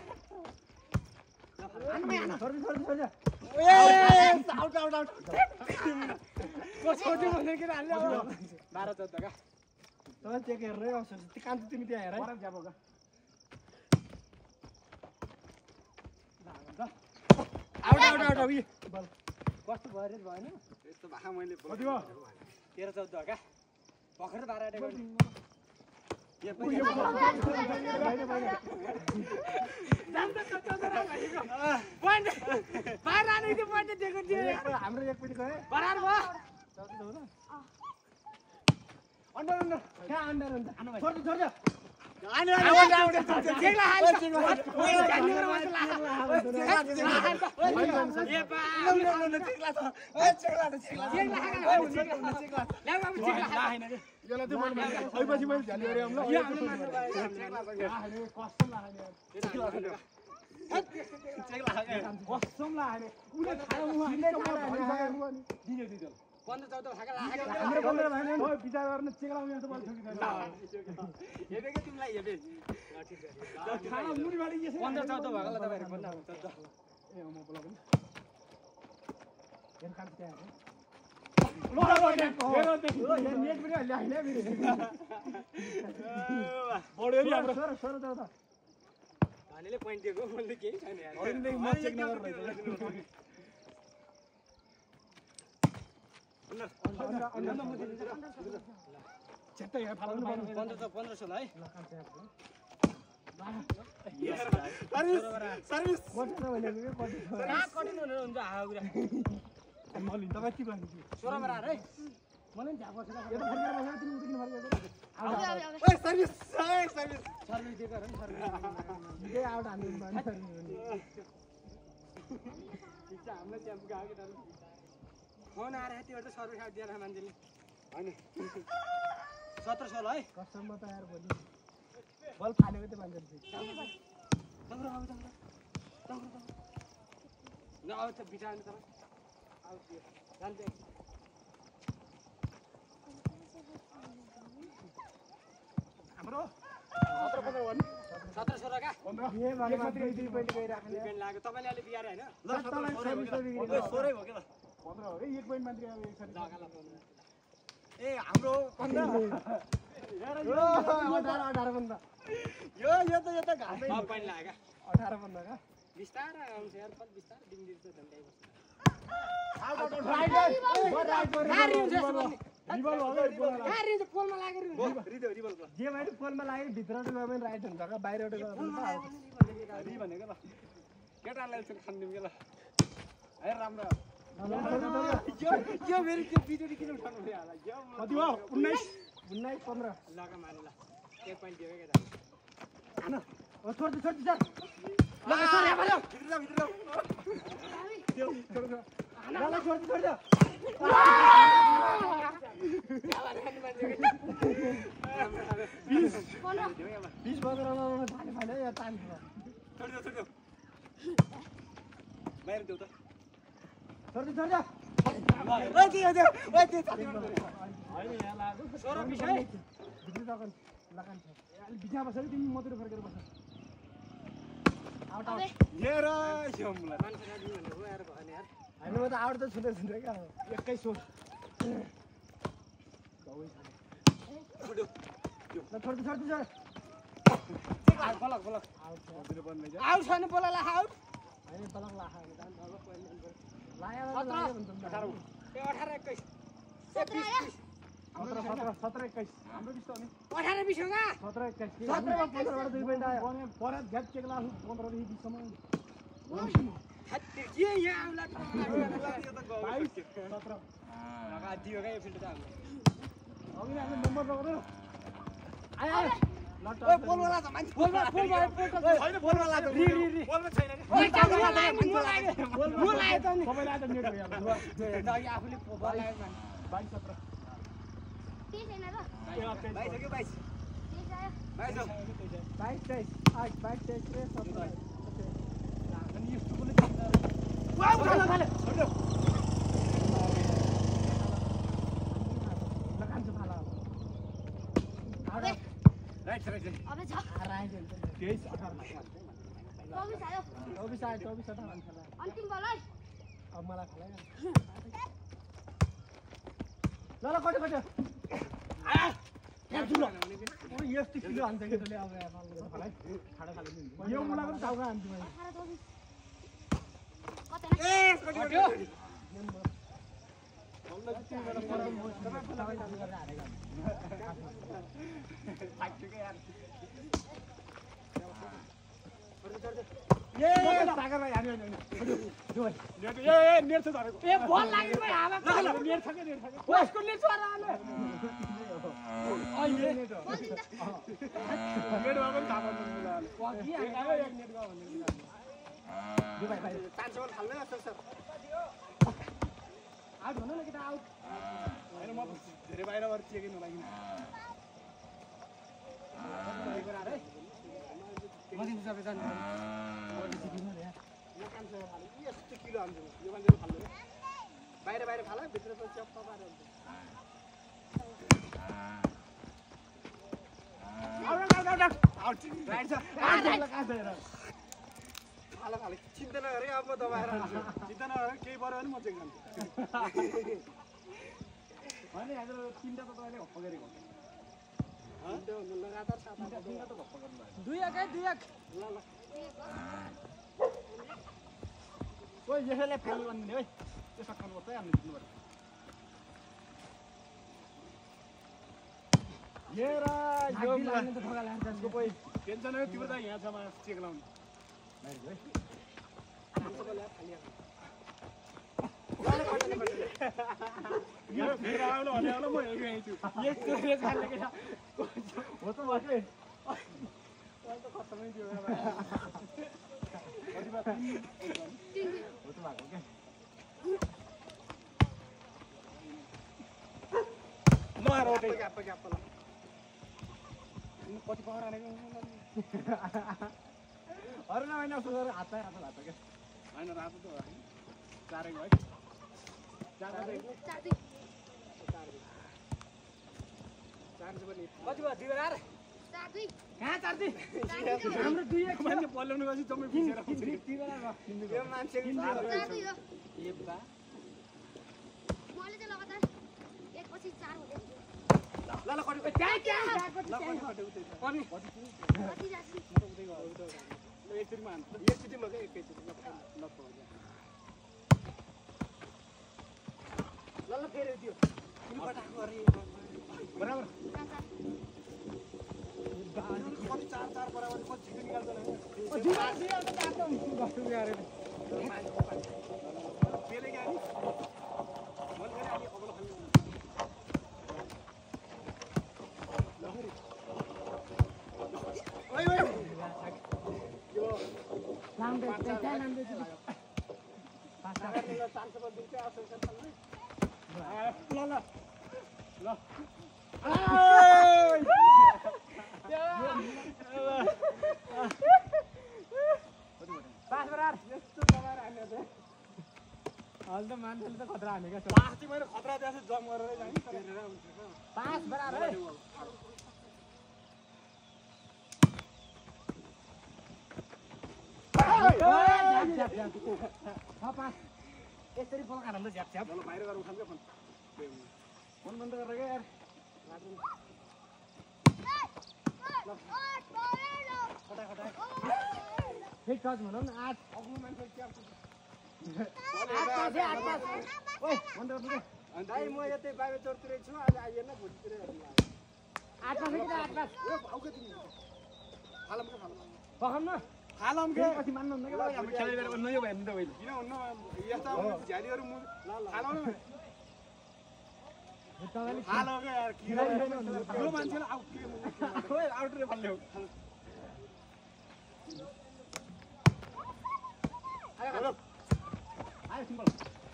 छोड्नु ए आउट को छोड्यो भने के हाल्ने 12 14 का तपाईँ चेक हेरेरै आउँछ त्यो कान्छ तिमी त्यहाँ हेर बराबर जाबो का आउट बल कस्तो भयो रे भएन यस्तो भाषा मैले कति भयो 13 14 हो क्या भर्खर 12 अटेक गर्ने हाम्रो एकपट्टि गयो अन्डर कहाँ अन्डर हुन्छ छोड्छ विचार गर्न चेक्लाउने त मैले ठोकिदैन हेबेको तिमीलाई हेबे खाना मुडीबाट यसै 15 14 भएको ल तपाईहरु 15 14 ए म बोला पनि हेर काम त्यहाँ नेट पनि ल्याइने बढ्यो नि हाम्रो सर त धानीले पोइन्ट दिएको मैले केही छैन यार अरूदेखि म चेक नगरेर चेत्तै यहाँ फाल्नु 1500 ल है सर्भिस कटिनु भनेको के कहाँ कटिनु भनेर हुन्छ हावा कुरा मैले तपाईँ के भन्नु 16 बराबर है मलाई नि झाको छैन यो त फर्केर बसेर तिमी उठिन फर्केर आऊ ओए सर्भिस सर्भिस दिएको र सर्भिस जे आउट हामी भन्नु ठिक छ हाम्रो च्याम्पु गएको के त फोन आएर यतिबाट त सर्भिस आउट दिएर मान्छेले हैन 1700 ल है कस्टमर त यार भोलि बल फालेको त भन्छ न आउ त बिटार्नु त आउ जान्छ हाम्रो 1700 र का 15 ये भने मात्र 2 पोइन्ट गइराख्ने पेन लाग्यो तपाईले अलि बिगारे हैन ल तपाईँ सर्भिस ओके 16 हो के ल 15 हो रे 1 पोइन्ट मात्र अब यसरी लगाला 15 ए हाम्रो 15 यो 18 15 यो त घाँसै 9 पोइन्ट लाग्यो 18 15 का बिस्तार आउँछ यार पल बिस्तार दिनदिन त झन्डै बस्छ रिबल हो गाडी पोलमा लागेर जे मैले पोलमा लाग्यो भित्र त गयो भने राइट हुन्छ का बाहिरबाट गयो भने रि भनेको ल केटालाई चाहिँ खान्दिम के ल है राम्रो यो फेरि के बिजुली किन उठाउनु भयो होला यो कति हो 19 15 लगा माने ल 1 पोइन्ट दियो के हैन ओ छोड सर ल सर यहाँ भयो भित्र त्यो छोड ल छोड 20 बगरमा फाले या तान छोड बाहिर देऊ त छोड ओइ त्यो हैन यहाँ लाग्यो 16 20 है भित्र दगन लगान छ अलि बिचा बसेर तिमी मात्र फर्केर बस आउट हेर यो मलाई मान्छे नदिनु भनेको यार भएन यार हैन म त आउट त छुटे क्या 21 हो छोड बलक आउट आउट छैन बोलाला आउट हैन तलक लाखा लाया 18 21 17 21 हाम्रो बिस हो नि 18 20 होगा 17 21 17 मा 15 बाट 2 पोइन्ट आयो परत घ्याट चेक ला 15 देखि 20 सम्म के यहाँ आउला 22 17 लगा दियो के यो फिल्ड त हाम्रो अघि हामी नम्बर लगाउनु आयो ओइ बोलवाला छ मान्छे बोलमा छैन बोलवाला छ रि बोलमा छैन नि ओइ बोलमा लाग्यो त नि सबैलाई त नेट भयो दगी आफुले बोल लाग्यो मान्छे 22 17 के छैन र 22 के 22 22 22 23 17 अनि यस्तो पनि वाउ खाले लगान्छ फाला राइट अबे छ राइट 23 18 24 आयो 24 18 अन्तिम बल है अब मलाई खाला ल कटे आया जुलो यस्तो किलो हान्छ के तले अब मलाई खाडा खाले यो मुलाको टाउका हान्छु मैले 18 24 कति ए कट्यो आउट हुनु न केटा आउट हैन म धेरै बाहिर भएर चेकिङ नलागिन मदिन सबै जान्छ यो कान्छ खाले यस्तो किलो हान्छ यो मान्छेले खाल्लो बाहिर बाहिर खाला भित्र त चप्पा पारेर आउट राइट छ खाला खाले चिन्ता नगरे अब म दबाएर हाल्छु चिन्ता नगरे केही पर्यो भने म चेक गर्छु भने हजुर तीनटा त तपाईले हप्प गरेको लगातार सात तीनटा त हप्प गर्नु भयो 2-1 ल ल ओइ यसैले फेल भन्ने ओइ त्यो सक्नु पर्छ है हामीले जित्नु पर्छ येरा यो लाग्ने त ठगा लाग्छ त्यसको कोही टेन्सन हो तिम्रो त यहाँ छ म चेक लाउनु यो फेरि आउनु भने आउनु म हेर्नु आइछु यस्तो रेस हाल्ने केटा हो त भके अहिले त खतमै दियो हो त भएको के नआरोटे ग्याप ग्याप ल कति पावर हानेको अरू नभएन उसो गरेर हात के होइन रातो त होइन चारेको है कति भयो 2 यार 4-2 कहाँ 4-2 हाम्रो 2-1 मान्छे पल्ल्याउनु गएपछि जम्मै पिसेर आउँछ यो मान्छेको ए बा मैले चाहिँ लगातार एक पछि 4 हुँदै ल ल कति अनि कति जासी एकचोटिमा एकचोटिमा के एकैचोटि ल ल फेरि दियो बराबर कति 4-4 बराबर कति छिटो निकाल्छ पेले क्या नि मैले फेरि अलि अग्लो खाल्नु ओइ ओइ यो लाम्बे त्यता लाम्बे पाँच दिन्छ आवश्यकता छैन ल ल ल पास बराबर यस्तो दबाएर हान्यो त अहिले त मान्छेले त खतरा हानेको छ पास चाहिँ मैले खतरा दिएछु जम गरेर जाने पास बराबर यसरी बल खान त झ्याप झ्याप बाहिर गएर उठान्छ फोन फोन बन्द गरेर क्या यार फेक टच भनौँ न 8 अग्लो मान्छे क्या ओइ बन्द गर्नु दाइ म यतै बाबे चोरतिरै छु आज आइएन भोलितिरै हेर्नु 8 पास कि 8 पास ए भाउके तिमी खालम के खालम पखम न खालम के पछि मान्नु हुन्न के अब खेलेर भन्नु यो भयो नि त अहिले किन हुन्न यस्ता झ्यालीहरु मु खालम न तपाईले खालो के यार किन यो मान्छेले आउट के ओइ आउट रे बल्ले हेलो आयो सिम्पल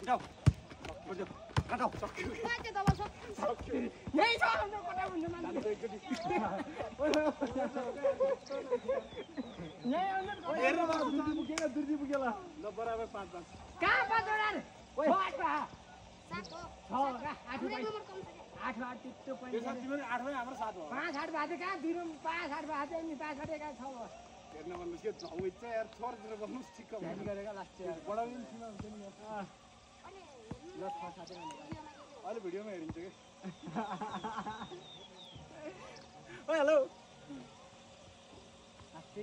जाऊ बज्यो काटौ सक्यो मान्छे दबा सक्यो यही छ हाम्रो कोटा हुन्छ मान्छे यही आउनु हेर्नु दुर्जी पुगेला ल बराबर 5-5 कहाँ 5 वटा ओइ 8 पा 7 हो 6 का 8 नम्बर कम छ 8 8 त्यो यो साथ तिम्रो 8 मै हाम्रो 7 हो 5 8 बाजे कहाँ दिनु 5 8 बाजे नि 5 8 का 6 हो हेर्न भन्नु के जाउ इच्छा यार छोरतिर बस्नु ठिक्क ध्यान गरेका लास्ट यार बढाउने थिएन हुन्छ नि यार अनि ल 6 7 अहिले भिडियोमा हेरिन्छ के ओ हेलो आस्ते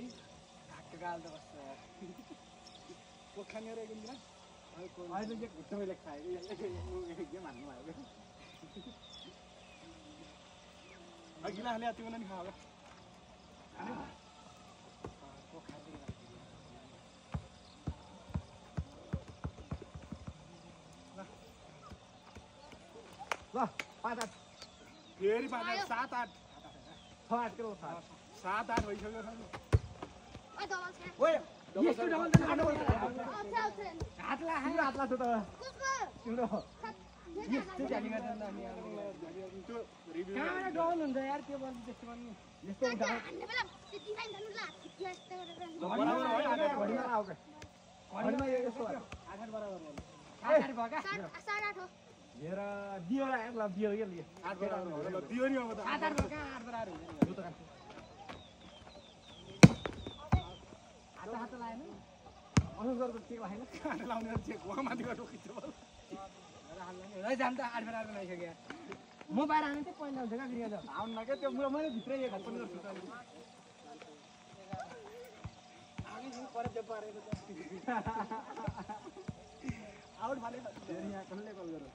ढाक्क गाल त बस्छ यार पोखा नि रहेको नि अहिले के घुट्टोले खायो के भन्नु भयो अघिल्ला हाले त्यो नि खाऊ ल 5 8 फेरि 5 8 7 8 6 8 किलो 7 8 भइसक्यो ओइ डबल छ ओए यस्तो डबल त आउँछ हातला हातला छ त कुसको तिम्रो यस्तो जाली गर्दैन अनि त्यो रिभ्यु कहाँ डाउन हुन्छ यार त्यो बल त्यस्तो भन्नु यस्तो डाउन बेला त्यति टाइम धनु ला यस्तो गरेर घडीमा आऊ के घडीमा यस्तो 8 8 बराबर गर्नु 8 8 भका 7 8 हो हेर दियो र ल दियो के लियो 8 बराबर हो ल दियो नि अब त 7 8 भका 8 बराबर हुन्छ यो त हात हात लाएन अनुसारको के भएन खाना लाउने चेक वहाँ माथिबाट खिच्छ है जाम त 8 बराबर बनाइसक्यो म बाहिर आउने चाहिँ पहिला हुन्छ क्या फेरि आज आउन के त्यो मैले भित्रै एक हात पनि गर्छु त आउट भने फेरि यहाँ कसले कल गर्यो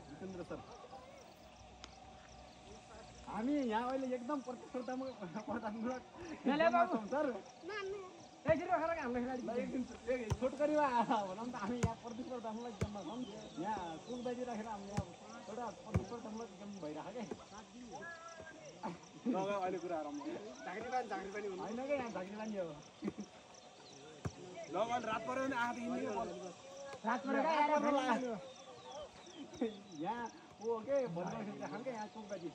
जितेन्द्र सर हामी यहाँ अहिले एकदम प्रतिस्पर्धामा छौँ सर एकछिन राखेर हाम्रो खेलाडी एक दिन छोटकरीमा भनौँ त हामी यहाँ प्रतिस्पर्धामूलक गेममा छौँ यहाँ कुलबाजी राखेर हामीले अब एउटा प्रतिस्पर्धामूलक गेम भइरहेको क्या अहिले कुरा आरम्भ झाँक्री पनि होइन क्या यहाँ झाँक्री लाने हो लगन रात पर्यो भने आधा हिँड्ने यहाँ ओ के भलिबल खेल्छ खान्छ यहाँ कुलबाजी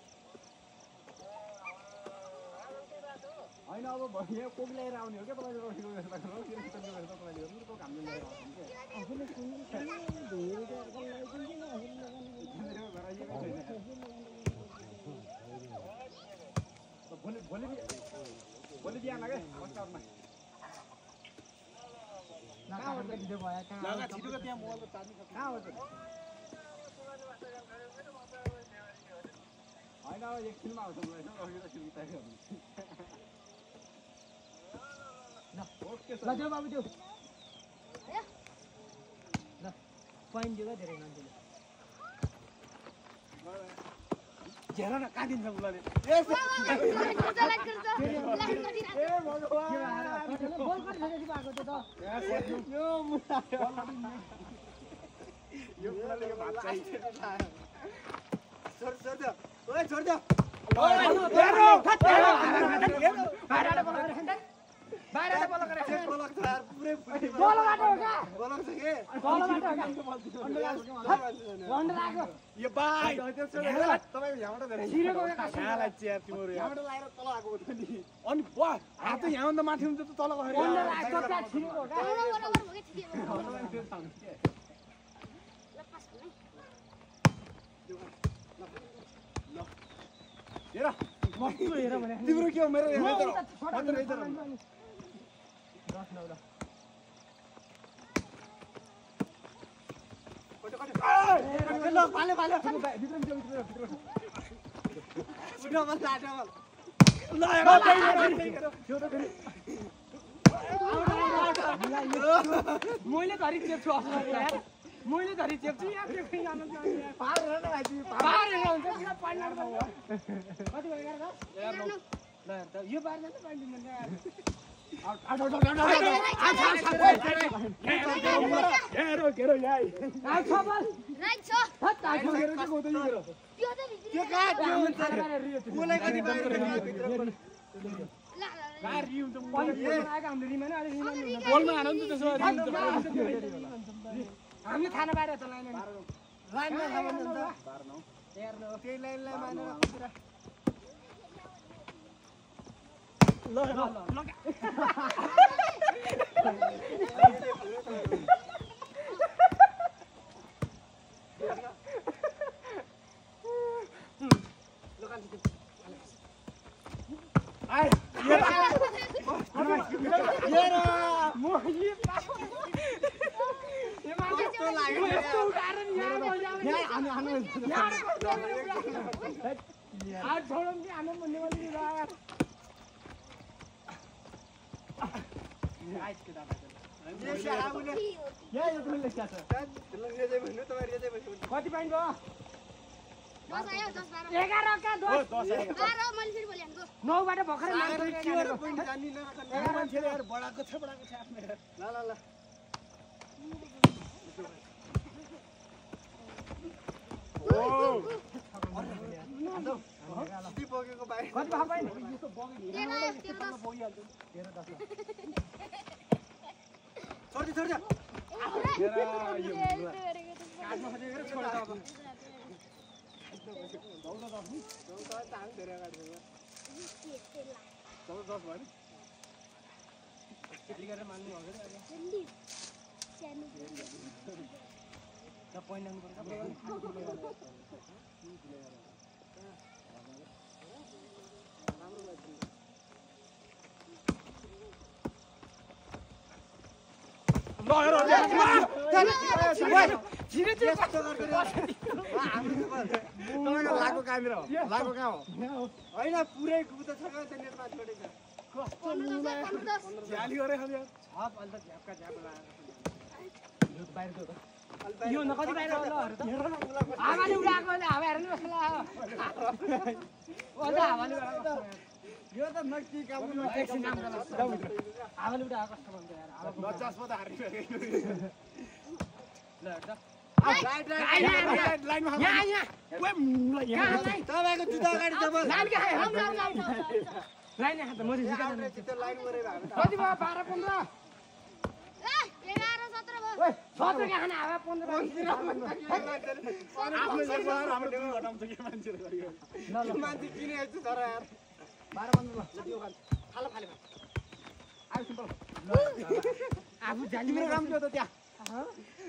होइन अब यहाँ कोक ल्याएर आउने हो क्या तपाईँको रक्सीको व्यवस्था गर्नु किनकि व्यवस्था तपाईँले गर्नु कोक हामीले ल्याएर आउँछ भोलि बिहान क्या अवस्थामा कहाँ हो भिडियो भयो कहाँ छिटो त्यहाँ मोबाइलको चार्ज कहाँ हो होइन अब एकछिनमा आउँछ मलाई ओके सर ल बाबु त्यो ल पोइन्ट दियो धेरै मान्छेले झेर न काटिन्छ उसले ए बल गरिसकेपछि भएको त्यो यो उसले यो भात चाहिन्छ छोड दे ओए छोड दे यो बाई तपाईँ यहाँबाट धेरै चेयर तिम्रो यहाँबाट लाएर तल आएको थियो नि अनि हात यहाँभन्दा माथि हुन्छ त तल गएर तिम्रो के हो मेरो मैले धरी चेप्छु मैले धरी चेप्छु यहाँ यो बार जान्छ हामीले थाना बाहिर त लाइन त्यही लाइनलाई मानेर यहाँ यो पनि लेख्या छ कति पाइन्छ 10 आयो 10 12 11 का 10 10 आयो 12 मैले फेरि बोले हान्को 9 बाट भर्खरै मान्छेले यार बडाको छ आफ्नो ल ल ल कति भाग पाइन लागो कहाँनिर हो लागो कहाँ हो होइन पुरै कुदा छ क्या त्यहाँ नेटमा छोडेछ कस्तो झ्याली गरे खाली छप अन्त झ्यापका झ्याप लगाएर बाहिर गयो यो न कति बाहिर होला हावाले उडाएको अहिले हावा हेर्नु कस्तो लाग्यो हावाले उडाएको यो त नक्की काम एकछिन नाम गर्नु हावाले उडाएको कस्तो भन्छ यार हावा नचास पो त हारिसक्यो ल हेर्दा लाइनमा यहाँ तपाईँको जुत्ता अगाडि दबाल लाइन यहाँ त मैले लाइन गरेर कति भयो 12 15 11 17 भयो ओइ 17 के खाना हावा 15 मान्छे किने यस्तो तर यार 12 15 आफू जानी तिम्रो काम के हो त त्यहाँ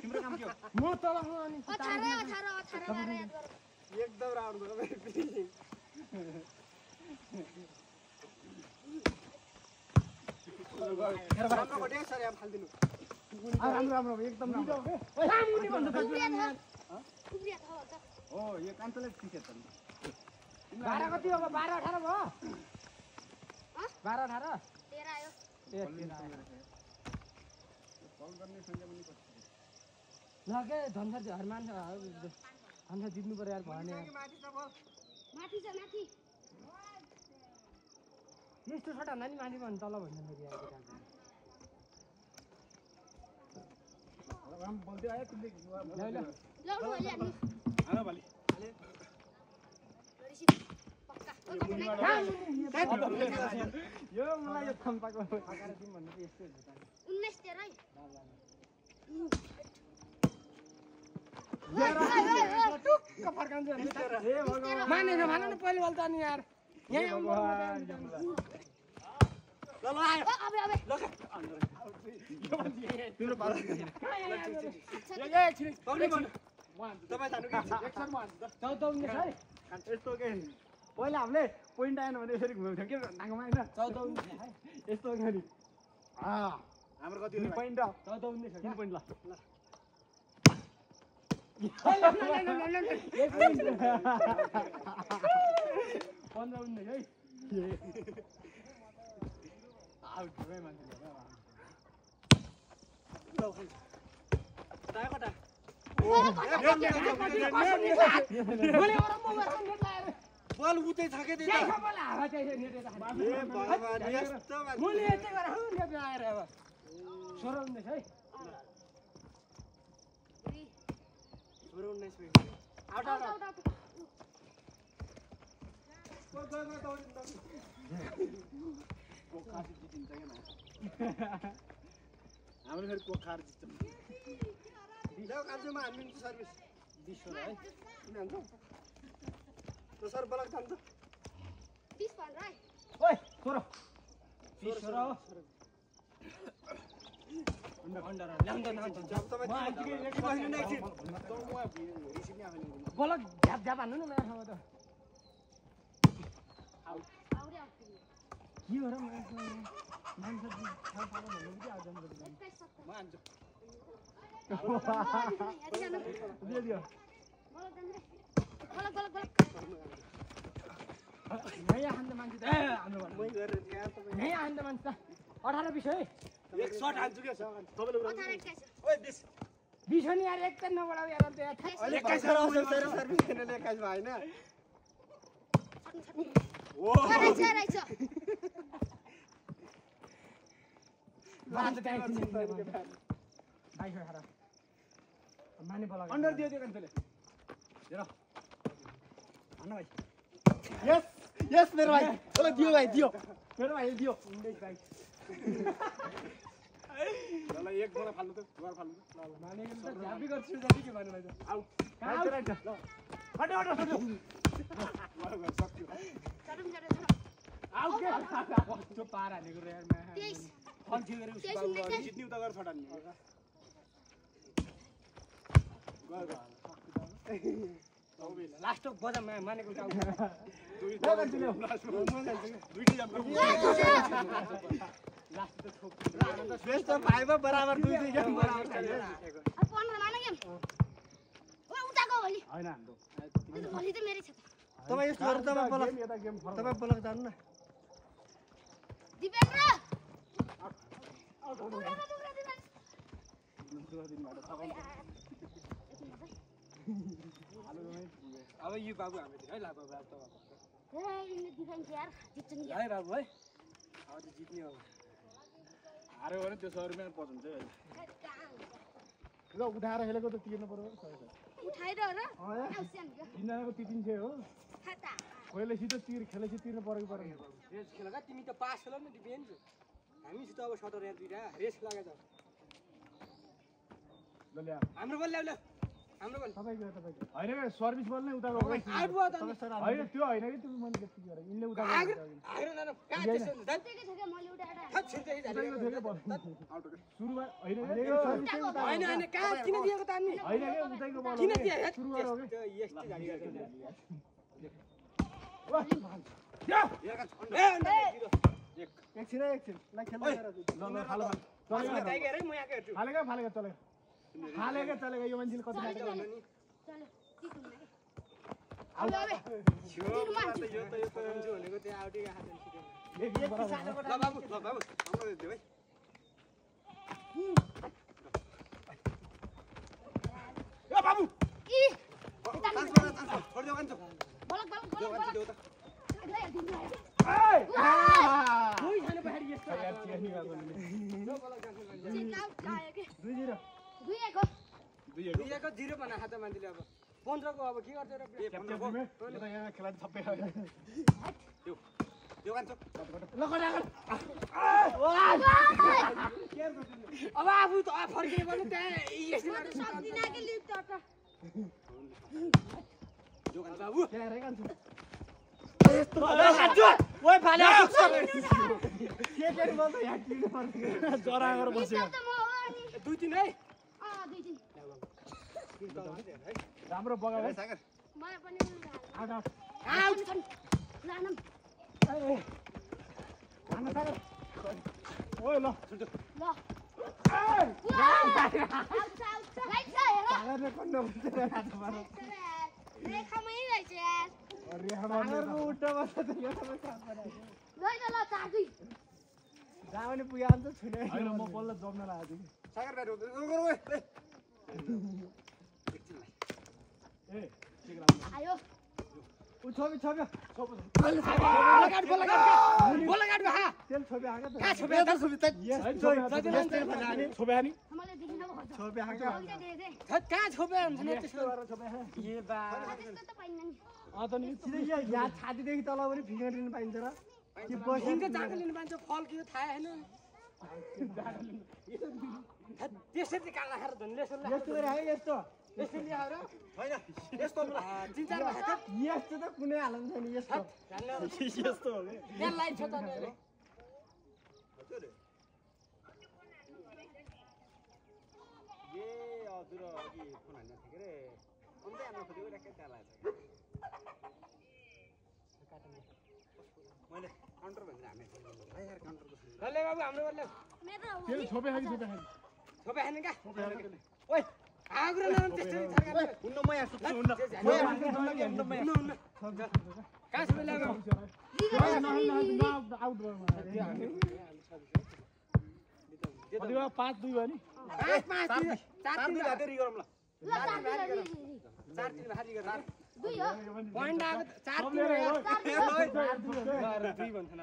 तिम्रो काम के हो म तल हो अनि 18 याद गर एकदम राम्रो राम्रो बढ्यो सर यहाँ फाल्दिनु राम्रो एकदम राम्रो ओइ सामुनी भन्छ त कुब्रिया छ भन्छ हो यो कान्छोले सिकेछ नि 12 कति हो 12 18 भयो 12 18 13 आयो ए लगे धन्दा झरमान धन्दा जित्नु पर्यो यार भने माथि छ माथि यस्तो छोटा नानी माथि भन् तल भन्छ फेरि यार राम बोल्दै आयो तिमीले ल लौ अहिले हान्नु हान भाली पक्का यो मलाई यो थम्पाको आकार दिम भन्नु चाहिँ यस्तो हुन्छ 19 13 है टुक्क फर्काउँछ मानेन भन न पहिले बोल्छ नि यार यहाँ ल आयो अबे तिम्रो पालो तपाईँ जानु कि एकछिन म हान्छु त 14 है यस्तो के पहिला हामीले पोइन्ट आएन भने यसरी घुमाउँथ्यौँ के नाङ्गोमा होइन 14 है यस्तो के नि हाम्रो कति पोइन्ट 14 3 पोइन्ट ल एक मिनट 15 19 है आउट भयो मान्छे बल उतै छ के त्यता हाम्रो फेरि कोखार जित्छ ल्याउ कान्छोमा हान्दिन्छ सर्भिस 20 है किन हान्छ त सर बलक जान्छ 20 15 है ओइ छोरो 20 छोरो अन्डर ल्याउँद न जब तपाईँ के बस्नु न एकछिन बलक झ्याप झ्याप हान्नु न मेरो ठाउँमा त आउरे आउ के हो र मान्छे थाहा थाहा भन्नु कि आज म हान्छु दियो दियो यहाँ हान्दा मान्छे त हाम्रो मै गरेर यहाँ तपाईँ यहाँ हान्दा मान्छे त 18 20 है एक शट हान्छु के तपाईले उडा 18 21 ओइ 20 20 हो नि यार एक त नबडाउ यार अन्त यार अहिले 21 सर्भिस छैन 21 भएन ओ रहेछ बात चाहिँ भाइ खा माने बोला अन्डर दियो त्यो कान्छले हेर भन्न भाइ यस मेरो भाइ ओले दियो भाइ दियो मेरो भाइले दियो ल एक बोला फाल्नु त दुबार फाल्नु त माने त झापी गर्छु जति के भन्नु भाइ आउ राइट ल हट सक्यो आउ के त्यो पार हानेको रे यार 23 फल थियो गरे उसको बाबु जित्ने उता गरेर छटानी लास्ट बजा मानेको टाउ दुईटी जाम बेस्ट भाइमा बराबर दुई गेम बराबर अब 15 माने गेम ओ उताको भोलि हैन हाम्रो भोलि त मेरै छ तपाई यस्तो गरेर तपाई बोलक जानु न दिपेन्द्र अब यो बाबु हामीले है ला बाबु अब ए इनले डिफेन्स यार जित्छ नि है बाबु है अब त जित्ने हो हार्यो भने त्यो 100 रुपैयाँ पचाउँछ है ल उठाएर हेलेको त तिर्नु पर्यो उठाएर र आउस्यान तिनजनाको 300 हो खाता कोहीले सिधै खेलेपछि तिर्नु पर्यो परेन रेस खेलका तिमी त पास खेल न डिफेन्स हामीसित अब 17 यहाँ दुईटा रेस लगा जाऊ ल ल्या हाम्रो बल ल्याउ हाम्रो बल तपाईको हैन के सर्भिस बल नै उताको हो आउट भयो त हैन त्यो हैन कि तिमी मैले त्यति गरे इनले उताको आग्रो न कहाँ त्यसो हुन्छ त्यही छ के मैले उठाएर थप छिर्दै उताको थियो के बल सुरुमा हैन हैन हैन कहाँ किन दिएको त अनि हैन के उताको बल किन दिए सुरु गरौ के त्यो यस्तै गाडी गर्छ एकछिन ल खेल्दै गर ल फालो टाइगर है म यहाँ हेर्छु फालेगा चलेगा यो मान्छेले कति चलो लाग्यो अब अब यो त मान्छे भनेको त्यहाँ आउटी हात ल बाबु हाम्रो देऊ है ए बाबु ई छोड दियो कान्छ बलक देऊ त कोही छैन बाहिर यस्तो यार चिनी गएको दुईको 0 बना खाता मान्छेले अब 15 को अब के गर्छ र यहाँ खेला सबै देऊ कान्छ अब आफू त फर्किने गर्नु त्यहाँ यसले सक्दिन के लिप त देऊ कान्छ बाबु त्यहाँ रे कान्छ ओइ फाले के गरी बोल्छ यहाँ किन पर्छ जरागर बस्यो दुई तीन है राम्रो बगा है सागर आउट ओइ ल सागरले कन्न रेखामै रहेछ यार सागरको उल्टा बस्छ त यो सबै काम बनायो ल चार्दै जाउने पुग्यो अन्त छुने हैन म बल्ल जम्न लाग्यो सागर बाहिर ए आयो उ छोबी छोबी बोला गाड भा तेल छोबी आके त का छोबे त छोबे त यस छोबी हानी मलाई देखिन अब हुन्छ छोबी आके का छोबे हुन्छ नि त्यसो छोबी ए बा त्यस्तो त पाइन्न नि अ त नि सिधै यहाँ छातीदेखि तल पनि फिङ्गर लिन पाइन्छ र कि हिँड्दै जाँदा लिनु पाइन्छ फल के थाहा हैन त्यसरी काला खाएर धन्ले यस्तो गरे है यस्तो यसरी ल्याएर हैन यस्तो चिन्ता भएको यस्तो त कुनै हालन छैन यस्तो यस्तो हो यहाँ लाइट छ त ए हजुर अघि फोन हान्न थियो के रे अन्त हाम्रो खोजेको राखेँ त्यहाँ लाग्छ मैले काउन्टर भनेर हामी भाइ यार काउन्टरको ले बाबु हाम्रो बल्ले मेरो तेल छोबी हानी छोबी हानी छोबे हैन का छोबी हानी ओइ आग्रो नाम त्यसरी थर्का हुन्न म यहाँ सुत्छु हुन्न का छोबे लाग्यो आउट कति भयो 5-2 भयो नि 4-3 हातेरी गरौँ ल ल 4-3 हातेरी गरौँ 2 हो पोइन्ट आको 4-3 4 2 भन्छ न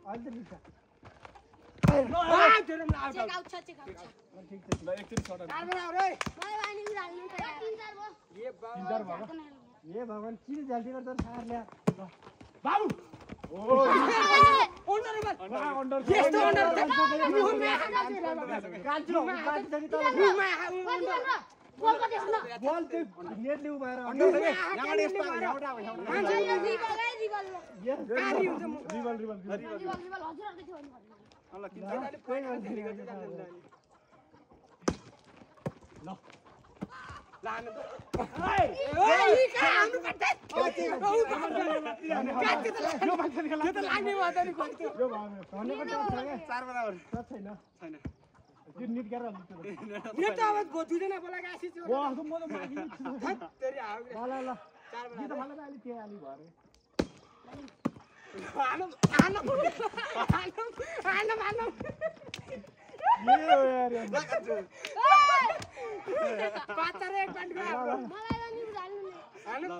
अहिले त निस्का चेक आउट छ चेक आउट छ ठिक छ ल एकचोटी सर्ट चार बराबर है मलाई वानी उडाल्नु त 3-4 भयो ये बाबा 3-4 भयो ए भगवान किन जाल्टी गर्छ सार ल्या बाबु ओ अन्डर बल अन्डर यस्तो अन्डर गाल्छु बाटी छ नि त बल कति हो ल बल त्यो नेटले उभाएर अन्डर यहाँबाट यस्तो यहाँबाट अब मान्छे यो रिबल है रिबल यस काली हुन्छ म रिबल रिबल हजुरहरुले थियो नि ल किन पोइन्ट हातेरी गर्छ ल ल हामी त यो मान्छेले खेला यो त लाग्ने भयो त नि खोज्थ्यो यो भामे भन्ने पनि छ के 4 बराबर छैन छैन त्यो निट गरेर हाल्नु यो त अब दुईजना बोलाको आसी छु वाह म त माथि तेरी हाउ ल ल ल यो त मलाई त अलि त्यो अलि भयो आनो ए यार पातर एक पॉइंट गयो मलाई वानी उडाल्नु नि आनो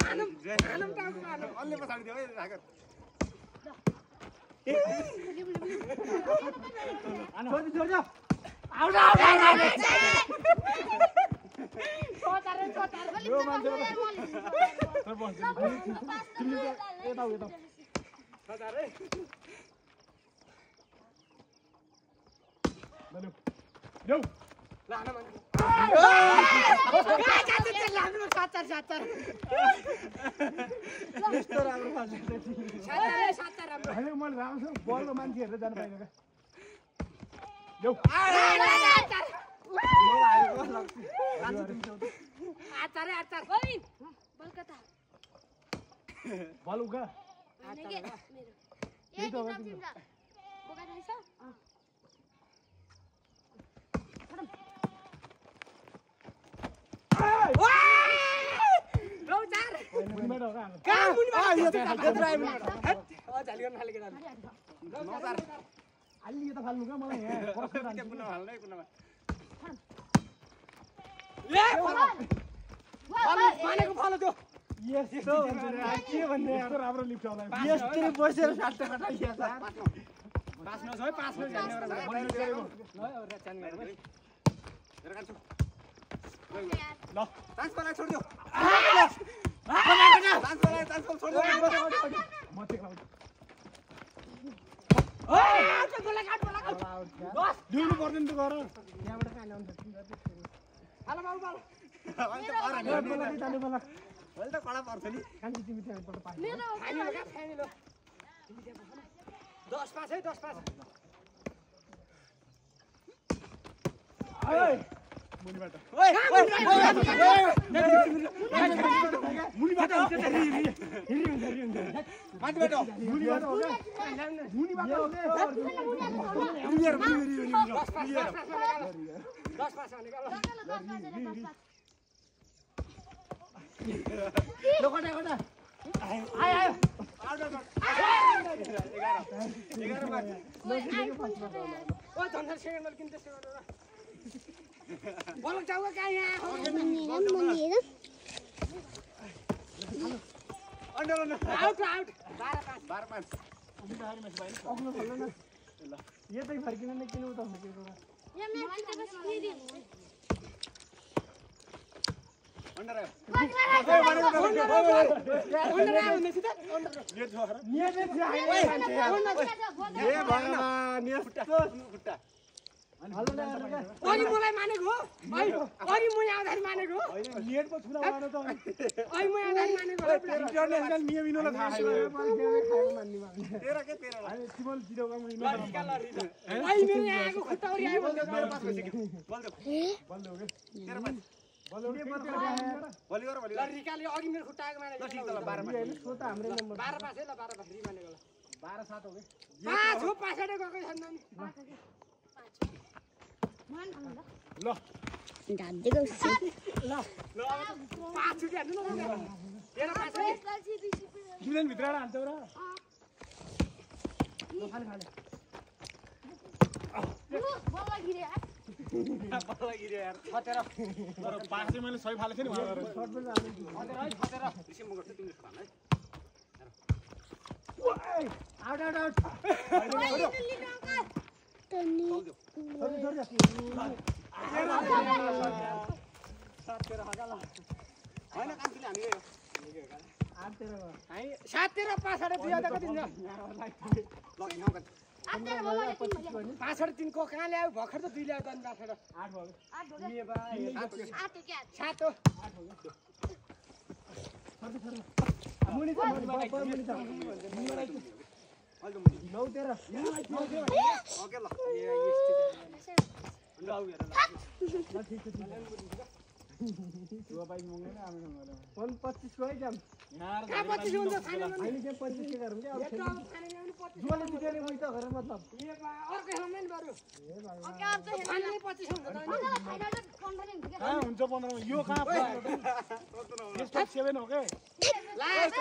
टाउको आनो अलले पछाडि दियो है रागर छोड छोड आउट यो मान्छे तर बस तिमीले यता यता हजार है ल ल्याउ लान मान्छे यस्तो राम्रो मान्छे राम्रो होइन मैले राम्रो बलको मान्छे हेरेर जानु पाइनँ क्या ल्याउ आचार बल कता बल उगा मेरो ए तिम्रो बोका रहेछ मुनिबाट हो क्या झाली गर्न थालेको अलि यता फाल्नु क्या मलाई यहाँ पुनः हाल्नै पुनः मानेको फलो त्यो यस्तो के भन्ने यस्तो राम्रो लिफ्ट होला यस्तरी बसेर साट्टा कटाइया सर पास नहोस् है पास नहोस् झ्याङ गरेर ल चान्स बनाए छोड दियो चान्स छोड दियो म चाहिँ खाऊ दिनु पर्दैन त गर यहाँबाट कहाँ ल्याउनु अहिले त कडा पर्छ नि कान्छी तिमी त्यहाँ एकपल्ट पाइ मेरो 10 पास है 10 पास मुनिबाट मुनिबाट माथिबाट मुनिबाट हो क्या मुनिबाट हो क्या 10 पास भनेको ल कटा कटा आयो ओ धन्दा सेकेन्ड बल किन त्यस्तो गरेर बल टाउको कहाँ यहाँ आउट आउट 12-5 अग्लो खोल्नु न ल यतै फर्किन नै किन उताउनु के कुरा यहाँ मेरो बस फेरि अन्डर आयो अन्डर आयो भने सिधा नियत ए भगवान नियत खुट्टा अनि मलाई मानेको हो अनि म यहाँ आउँदाखेरि मानेको हो नियत पो छुरा मार्नु त अनि म यहाँ आउँदाखेरि मानेको हो इन्टरनेसनल नियम इनोलाई थाहा छैन तेरा के तेरा अनि तिमल जिरो काम इनो अनि मेरो यहाँ आएको खुट्टा उरी आयो भने बल दे बल्ल हो के तेरा पास बल्ल हो के भोलि गर ल रिकाले अघि मेरो खुट्टा आएको मानेको ठीक छ ल 12 हैन सोता हाम्रो नम्बर 12 पास है ल 12 पास रि मानेको ल 12-7 हो के 5 हो 5 गएको छैन नि ल दादेको ल अब 5 छुटी हाल्नु न तेरा पास है जुलेन भित्र हाल्छौ र ल खाली खाली बल्ल गिरे यार बल्ल गिरे यार छतेर तर पास चाहिँ मैले सही फालेको थिएँ नि उहाँ गएर छतेर है छतेर ऋषि म गर्छु तिमीले छोरा है आउट आउट आउट होइन कान्छीले हामी गयो साततिर 5 साढे 2 कति हुन्छ ल यहाँ कान्छी आतेर बल्ल 3 भयो 5 साढे 3 को कहाँ ल्यायो भर्खर त 2 ल्यायो त अनि 5 8 भयो ए बा 8 हो क्या 7 हो मुनि छ मुनि छ अहिले मुनि 9 13 ओके ल ल आउ हेर ल ठीक छ त्यो बाइक मँगेन आमे मँगेन 25 को है जाम यार कहाँ 25 हुन्छ फाइनल अहिले के 25 के गरौँ के अब यता अब फाइनल ल्याउनु 25 जुवाले जित्यो नि उही त गरेर मतलब ए बा अर्को खेलमा नि बरु ओके अब चाहिँ फाइनल 25 हुन्छ त फाइनल त 15 हुन्छ क्या कहाँ हुन्छ 15 मा यो कहाँ यस्तो 7 हो के लास्ट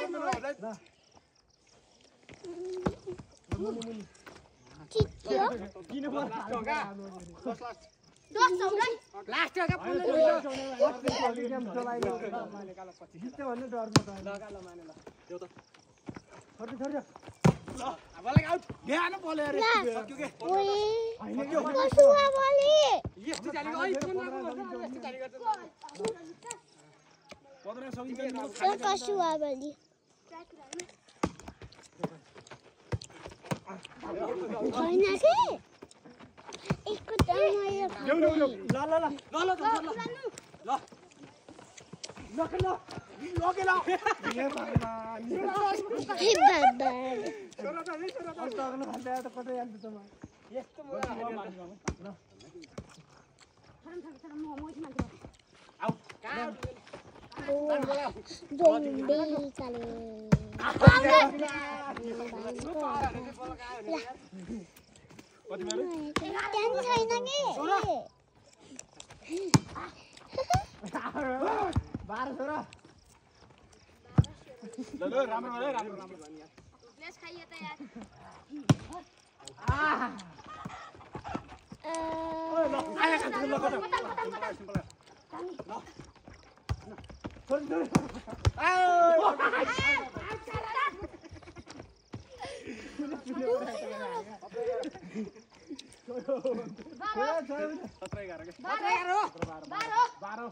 किन पर्छ 10 हो गई लास्ट का 15 जित्यो भन्ने डर म त लगालो माने ल त्यो त छोड्छ छोड्छ अब लाग आउट ध्यान बोले रे सक्यो के हैन के पशुवा बोली यस्तो चालेको ओइ सुनको यस्तो चालेको 15 सकिन्छ पशुवा बोली होइन के एकको दमायो ल्याउ ल्याउ ल्याउ ल ल ल ल ल ल ल लगे ल ए भगवान हे बाबा अग्लो खाल्दा त कतै जान्छ त म यस्तो मुला ल आउ जोम्बी चले कति मेरो टेन छैन के 12 छोरा ल ल राम्रो गरे राम्रो प्लेस खाइए त यार आया खान्छ ल कता छोड छोड सत्रै गाह्रो के 12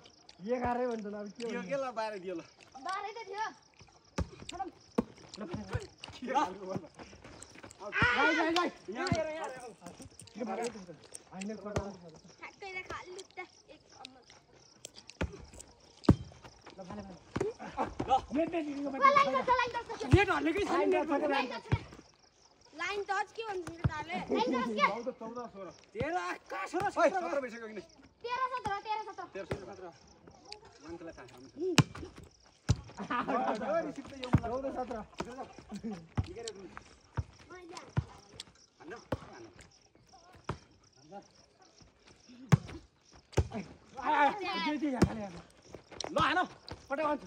11 भन्छ ल अब के यो के ल 12 दियो ल 12 त थियो गाई गाई यहाँ हेर यहाँ हैन कटा ठ्याक्कै खाली त एक अम्मा नेट नेट दिनुको लाइन टच नेट हल्लेकै छैन नेट लाइन टच के भन्छ ताले लाइन टच के 14 16 तेरो आका छोरा ओइ 17 भइसक्यो किन 13 17 13 17 मान्छेलाई थाहा छ 14 17 आया जे यहाँ खाले ल हैन पटे भन्छ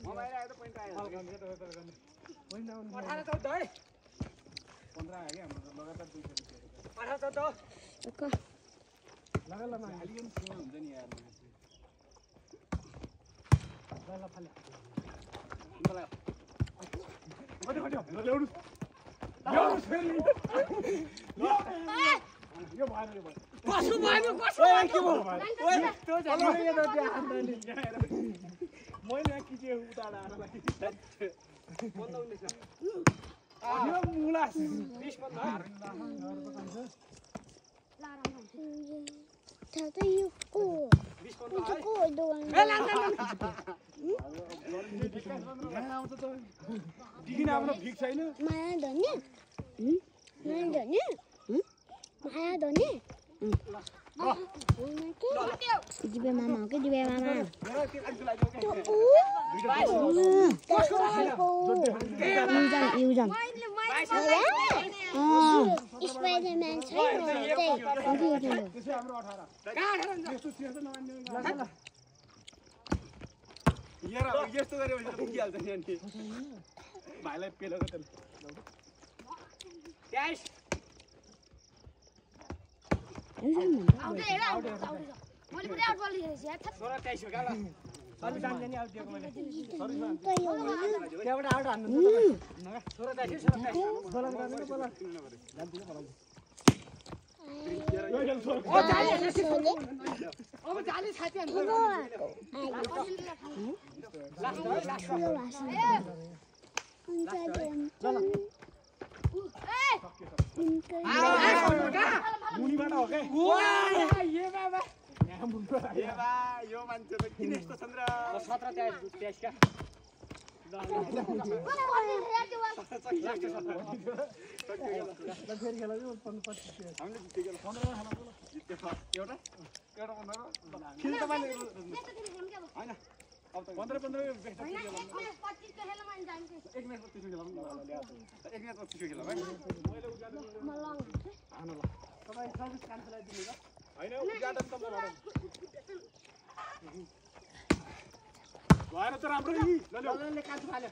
म बाहिर आएर त पोइन्ट आयो होइन 18 14 है 15 आयो के हाम्रो लगातार 2 18 14 लगा ल न खाली पनि सुन हुन्छ नि यार ल फाले मलाई कति कति ल्याउनु ल्याउनु फेरि यो भएन यो भयो कसो भयो कसो के भयो ओइ त्यो चलो यो त त्यहाँ आन्दाले मैले यहाँ किचे उताडा आएर यो मुला 20 15 Tata yuk ko. 20 15 है Ko doang. ए लाङ यहाँ आउँछ त दिकिन आफ्नो फिक छैन Maya doni? Maya doni? Maya doni? Jibe mama, okay, jibe mama. Yujan. Spider-Man छैन त्यसै हाम्रो 18 यस्तो चिर्छ नमान्ने यार यस्तो गरे भने त पुगिहाल्छ नि अनि भाइलाई पेलेको त 23 आउट हेर आउट मैले पनि आउट बल लिएछ यार 23 हो क्या ल सर्भिस हान्ने नि आउट दिएको मैले त्यहाँबाट आउट हान्नु अब जाली छाती हान्छ मुनिबाट हो के यो मान्छे त किन यस्तो छन् र 17 23 का भएर त राम्रो नि लले कान्छ फाल्यो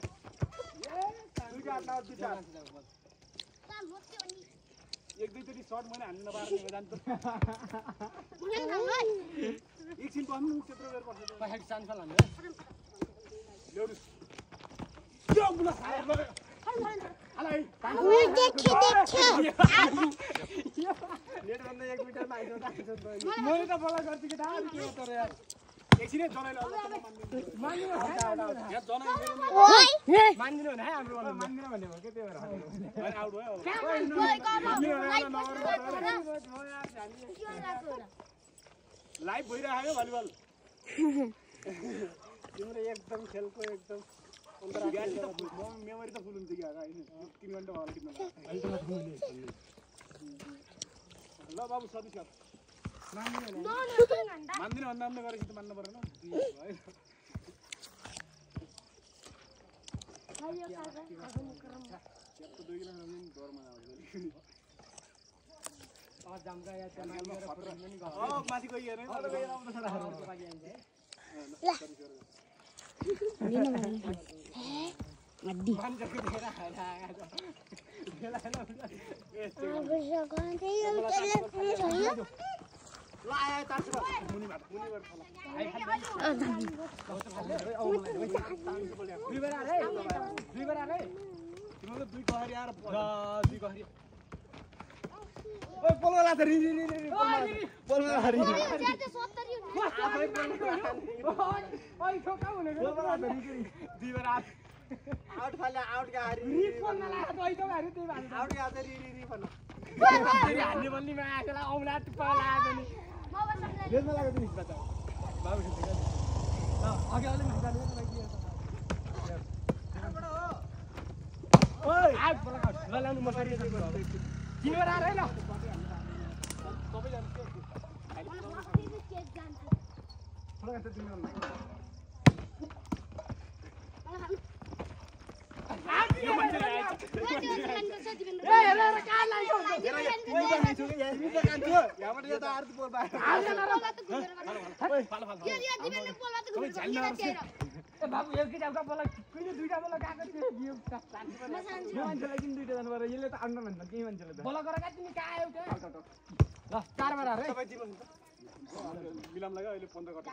दुईटा आट्ला विचार एक दुईचोटी सर्ट मैले हान्नु नपाएर जान्छ एकछिन बस्नु त्यत्रो बेर बस्नु पछाडि चान्स हाल्नु ल्याउनु यो बुला हालै नेट भन्दा एक मिटर माइसो दाइसो मैले त बोला गर्छु कि दाल के तर यार एकछिनै जनाइलो मान्दिनु यहाँ जनाइ मान्दिनु भने हाम्रो मान्दिन भन्ने हो के त्यो भएर आउट भयो लाइभ भइरहेको भलिबल तिम्रो एकदम खेलको एकदम मेमोरी त फुल हुन्छ कि होइन 3 घण्टा भयो किन ल बाबु सर्भिस गर मान्दिन भन्दा पनि गरेपछि त मान्नु पर्दैन माथि गई हेर्ने आउट फाले आउट का हरी री फोन नलागा त अहिले हरी त्यही भन्छ आउट का री री फन फेरि हान्ने बल्लीमा आएकोलाई औला टुप्पा लाग्यो नि बेलमा लाग्यो नि बच्चा बाबु ल अघि अलि निकाल्नु न भाइ ओइ आउट बोला आउट ल लाउनु म फेरि किनेर आएर ल सबै जान्छ थोडा यस्तो तिम्रो यो मान्छे बाबु एक किटाको बोला कुनै दुईटा बोला गएको थियो यो मान्छेलाई किन दुईटा जानु पर्यो यसले त आउनु भन्छ के मान्छेले त बोला गरेर तिमी कहाँ आयो त ल 4 बार रे सबै दिनु बिलाम लाग्यो अहिले 15 गते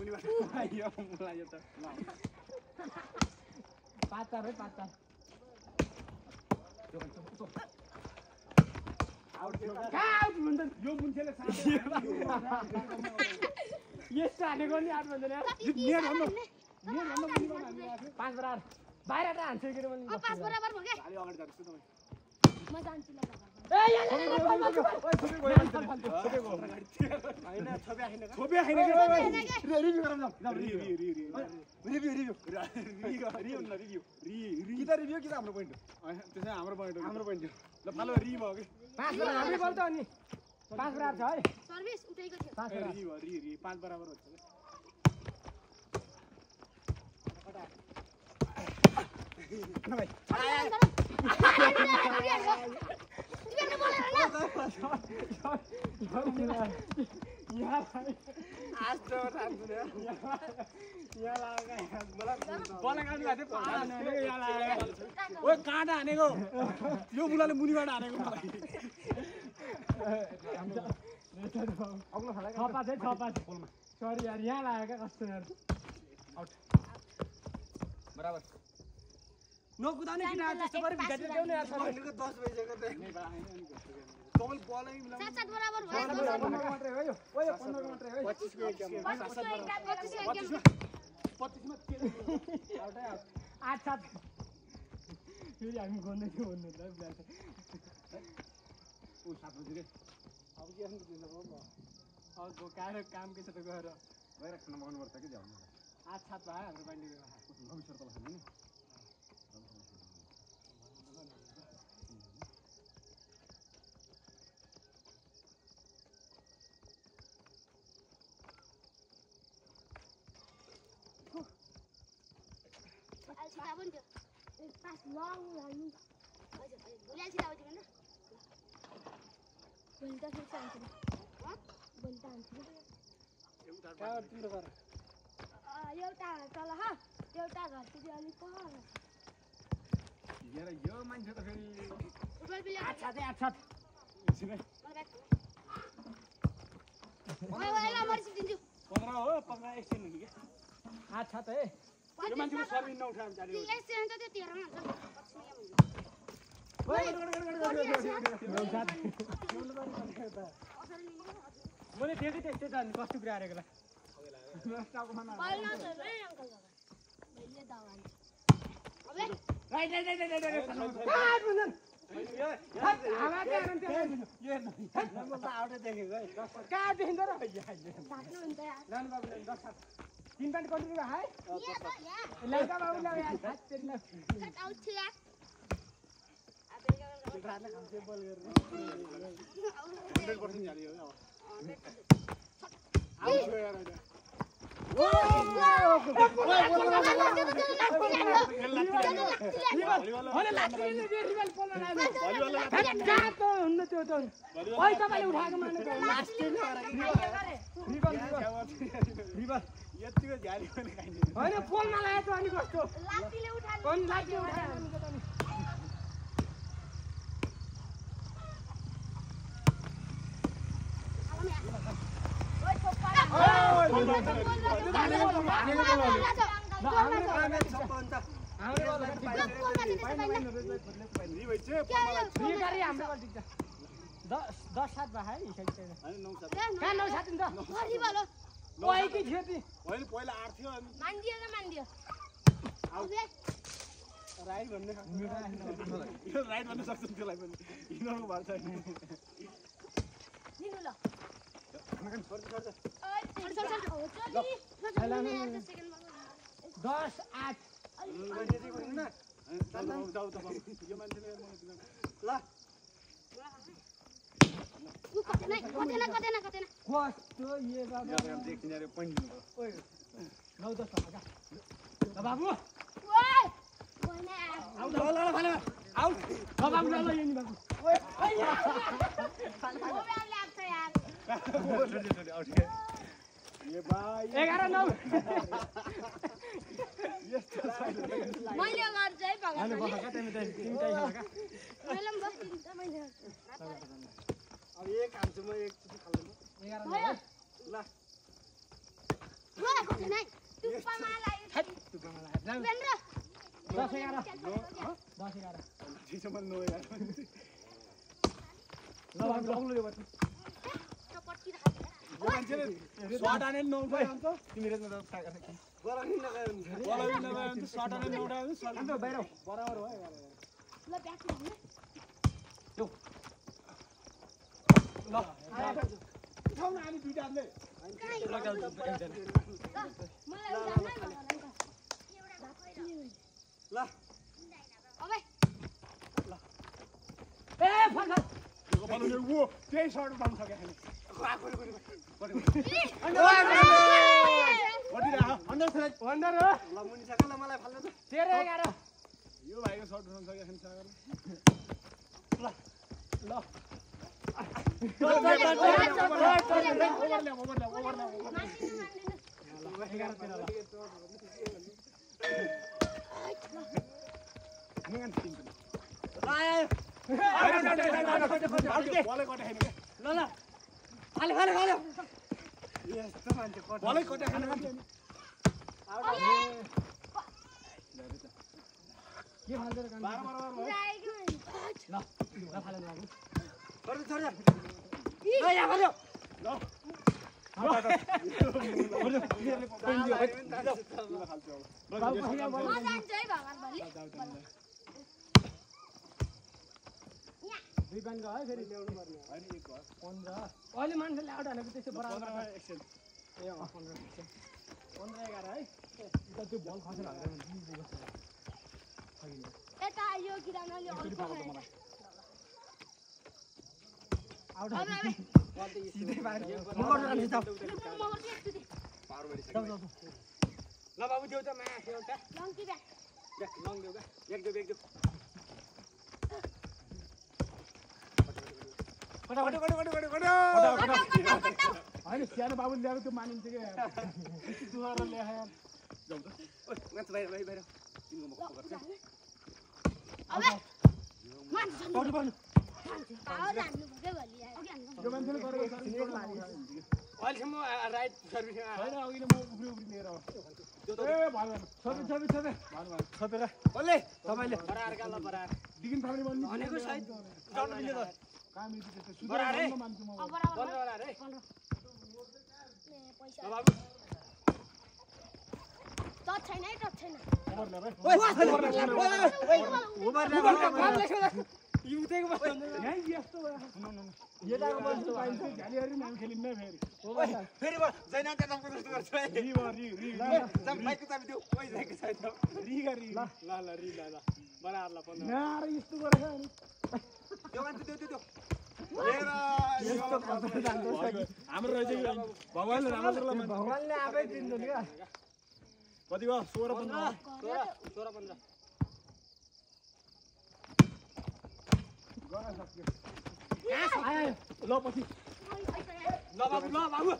यो मलाई यो त 5-4 है 5-4 आउट आउट भन्छ यो मुन्छेले यस्तो हानेको नि आउट भन्दैन यार नेट भन्नु नेट भन्नु पनि हान्नु 5 बार बाहिर त हान्छ के भने 5 बराबर भयो के अलि अगाडि जान्छ तपाईँ म जान्छु ल ए यहाँ ओइ छोपे गयो हैन छोपे आइन छोपे हैन के रिभ्यु गरौँ न रिभ्यु कि त रिभ्यु कि त हाम्रो पोइन्ट त्यसै हाम्रो पोइन्ट हाम्रो पोइन्ट ल फालो री भयो के 5 बार हामी बोल्छ अनि 5 बार छ है सर्भिस उठेको थियो 5 बार री भयो री 5 बराबर हुन्छ न भाइ ओए काँटा हानेको यो मुलाले मुनिबाट हानेको मलाई छपा सरी यार यहाँ लाग्यो क्या कस्तो यार बराबर नकुदाउने किन आज त्यस्तो गरी भित्र देऊ न यार भनेको 10 बजेको त कमल बलै मिलाउनु सात सात बराबर भयो 15 मात्रै हो यो ओ यो 15 मात्रै हो 25 को एक गेम 25 को एक गेम 25 मा आउटै आउट 8-7 फेरि हामी गर्दै थियो भन्नु त ओ 7 बजे रे अब के गर्नु दिनु हो अब काम के छ त गएर गएर खाना मगाउनु पर्छ के जाउँ 8-7 भयो हाम्रो बाइन्डिङ भविष्य त खानु नि छिटा पनि त्यो पास लङ लानु हजुर हजुर भोलि छिटा आउँछ हैन भोलि त फेरि आउँछ भोलि त आउँछ एउटा तल ह एउटा घर चाहिँ अलिक पर यो मान्छे त फेरि फुटबल प्लेयर 8-7 ओए ओए ल मर्सी दिन्छु 15 हो 15 एक्सचेन्ज हुने के 8-7 है यो मान्छेको सर्भिस नउठाउँ चाल्यो त्यो एक्सिडेन्ट त त्यो 13 मा हुन्छ मैले देखेँ त्यस्तै त अनि कस्तो कुरा हारेको तीन पैंट कंट्री का है लड़का बाबू लगा यार हाथ तेरे ना आउट छ यार खाना खान्छ बल गरेर 100% जाली हो आउट हो यार अरे लाठी रिबल पोल्न लाग्यो जा त हुन्न त्यो त ओइ तपाईले उठाएको माने लास्ट रिबल यतिको जाली पनि खाइन्छ हैन पोल्न लाग्यो त अनि कस्तो लाठीले उठाल्नु कोन लाठी उठायो पहिला 8 थियो अनि मान्दियो राइट भन्ने यो राइट भन्न सक्छ त्यसलाई पनि यिनीहरुको भर छ निनु ल खाना छोड्छ ओइ छोड 10-8 जाऊ त यो मान्छेले ल कतेन कस्तो ये बाबा यहाँ देखिन रे पनि ओइ 9-10 लगा ल बाबु ओइ ओइना आउ ल फाले आउ ल बाबु ल यही बाबु ओइ ओइ ओबे लाग्छ यार ये भाइ 11-9 यस्तो मैले गर्छ है भगवान अनि बखा तिमी चाहिँ लगा मैले पनि बस्दिन त मैले अब एक हाल्छु म एक चुटी खाल्दैन 11-9 ल ओइ कतेन तुप्पामा लाग्यो वेन्द्र 10-11 ठिकसम्म नो यार ल बाबु लग्नु यो बच्चा चपट्टी यो मान्छेले स्वाट हाने नउठाइ हुन्छ तिमी रेजमा त फ्राई गर्ने बराबरी नगए हुन्छ बराबरी नगए हुन्छ स्वाट हाने नउठाइ हुन्छ अन्त बाहिर बराबर भयो ल ब्याक लाग्नु ल उठाउन हामी दुईटा हातले मलाई उठाउनै भगवान ल अबे ए फल यो बलुले वो त्यही सर्ट उठाउन सक्यो खाली वन्डर हो ल मुनि सका ल मलाई फाल्नु त 13-11 यो भाइको सर्ट उठाउन सक्यो खाली सागर ल ल अहिले मान्छेले आउट हानेको त्यसो बराबर यता यो किरानाले अर्को ल बाबु देऊ त माया एउटा लङ्की ब्याग लङ देऊ का एक देऊ होइन सानो बाबुले ल्याएको त्यो मानिन्छ कि दुहारा ल्याए यो मान्छेले गरेको अहिलेसम्म राइट सर्भिस होइन अघि म उफ्री लिएर छपेर कसले तपाईँले बरार गाला बरार दिगिन फ्यामिली भन्नु भनेको सायद जाउन मिल्यो त काम यति त्यस्तो बरार है मान्छु म बरार है पैसा ल बाबु टच छैन है टच छैन युतेको यही यस्तो यताको बस्नु पाइन्छ झ्यालीहरु नाम खेलिन्न फेरि फेरि जैना त्यता जस्तो गर्छ है री जम बाइकको चाबी देऊ ओइ जाके छैन री ल बरार ल पन्ध्र नार यस्तो गरेछ अनि त्यो मान्छे देऊ यस्तो कसरी जान्छ हाम्रो रहेछ भगवानले राम्रो मान्छ भगवानले आफै दिन्छ नि क्या कति भयो 16 15 गर्न सक्यो ल पछि ल बाबु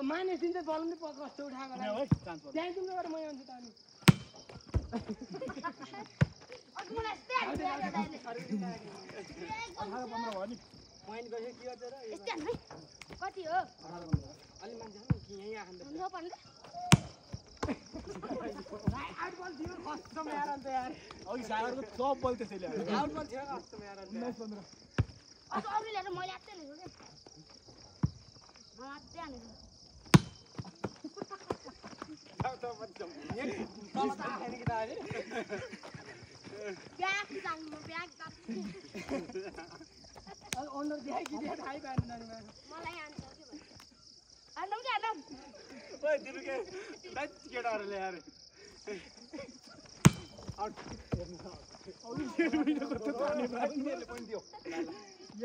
माने सिन्छ बलुन पक कस्तो उठाएको त्यहाँ जुन गरेर म आउँछु त अनि पोइन्ट गयो के गर्छ र कति हो अलि मान्छे कि यही आखन त आउट बल दियो कस्तो यार अन्त यार अघि सागरको सब बल त्यसैले आउट बल थियो कस्तो यार अन्त 19 15 अझ अरू लिएर मैले आत्तै हानेको के म आत्तै हानेको ब्याग जानु म ब्याग काट्छु ओनर देखाइ कि देखाइ थाहै पाएन नानीमा मलाई आन्छ के भन्नु आन्नौ के आन्नौ ओइ दिनु के दाइ केटाहरुले यार आउट अघि 1 मिनेटको त पानी तिमीले पनि दियो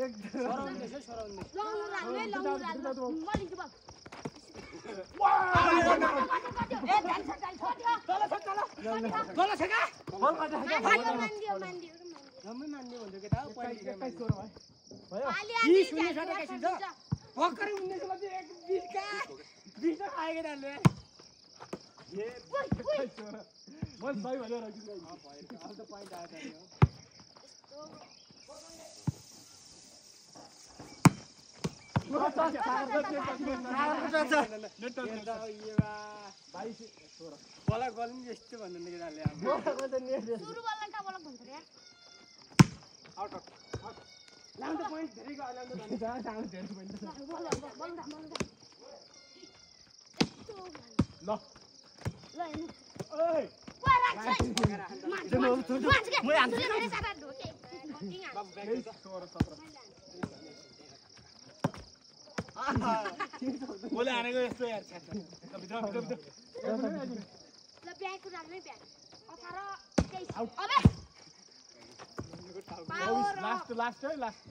एक सराउन्ड लङ राख्नु म लिन्छु बाबु ए ध्यान छ तल छ का मान्दियो जम्मै मान्दियो भन्थ्यो केटा पहिले 21 सोह्र भयो यी शून्य साटा कैसिन्छ भक्करै 19 मध्ये 20 का 20 खाए केटाले ए 21 सोह्र म सही भनेर राखिदिनु अब त पोइन्ट आयो त बलक बल नि यस्तो भन्दैन केटाले सुरु बल्ल का बल्ल भन्छ रे आउट लाउन त पोइन्ट धेरै गयो लाउन त जहाँ सानो धेरै पनि बल्ल ल ल हेर्नु ओइ बोले हानेको यस्तो यार लास्ट लास्ट है लास्ट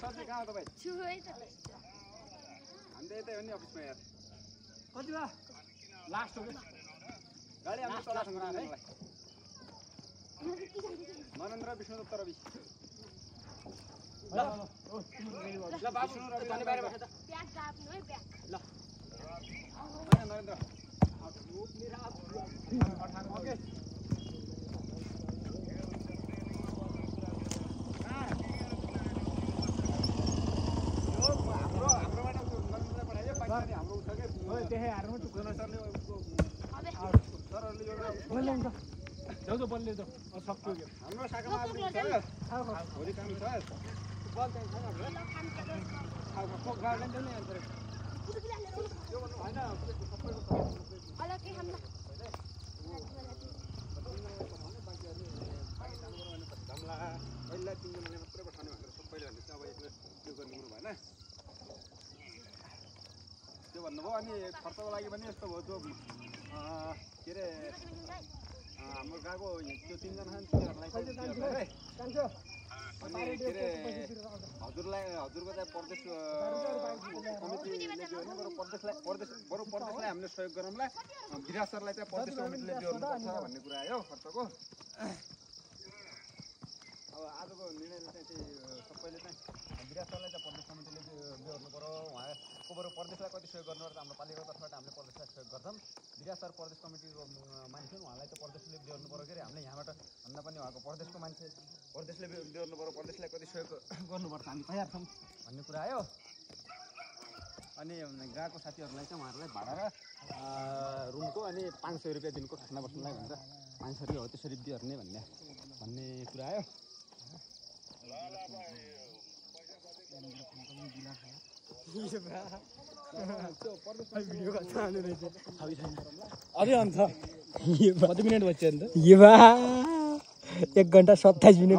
सबै कहाँ तपाईँ हामीले यतै हो नि अफिसमा यार कति भयो लास्ट हो गाडी हाम्रो तलसँग है नरेन्द्र विष्णुदत्त रवि ल बाबु धनी बाहिर बस त ल नरेन्द्र ओके हाम्रो उठ्छ के त्यही हार्नु सरले सरहरूले जाऊ बलले त सक्यो के हाम्रो शाखामा भोलि काम छ बल चाहिँ छैन हाम्रो गार्डन चाहिँ नि अन्तर त्यो भन्नु भएन सबैको धम्ला पहिला 3 जनाले मात्रै पठाउने भनेर सबैले भन्दै चाहिँ अब एकले त्यो गर्नु भएन त्यो भन्नुभयो अनि खर्चको लागि पनि यस्तो भयो त्यो के अरे हाम्रो गएको त्यो 3 जना छन् तिनीहरूलाई अनि के अरे हजुरलाई हजुरको चाहिँ प्रदेश कमिटीले दियो भने बरु प्रदेशलाई हामीले सहयोग गरौँला विराज सरलाई चाहिँ प्रदेश कमिटीले दिनुपर्छ भन्ने कुरा आयो खर्चको अब आजको निर्णयले चाहिँ सबैले चाहिँ विराज सरलाई चाहिँ प्रदेश कमिटीले दिनु पऱ्यो उहाँको बरु प्रदेशलाई कति सहयोग गर्नुपर्छ हाम्रो पालिकाको तर्फबाट हामीले प्रदेशलाई सहयोग गर्छौँ विराज सर प्रदेश कमिटीको मान्छे उहाँलाई चाहिँ प्रदेशले दिनु पऱ्यो के अरे हामीले यहाँबाट भन्दा पनि उहाँको प्रदेशको मान्छे प्रदेशले दिनु पऱ्यो प्रदेशलाई कति सहयोग गर्नुपर्छ हामी तयार छौँ भन्ने कुरा आयो अनि गएको साथीहरूलाई चाहिँ उहाँहरूलाई भाडा र रुमको अनि 500 रुपियाँ दिनको खाना बस्नुलाई भनेर 500 रुपियाँ हो त्यसरी दिइहाल्ने भन्ने कुरा आयो अरे अन्त कति मिनट बच्यो अन्त 1 घण्टा 27 मिनट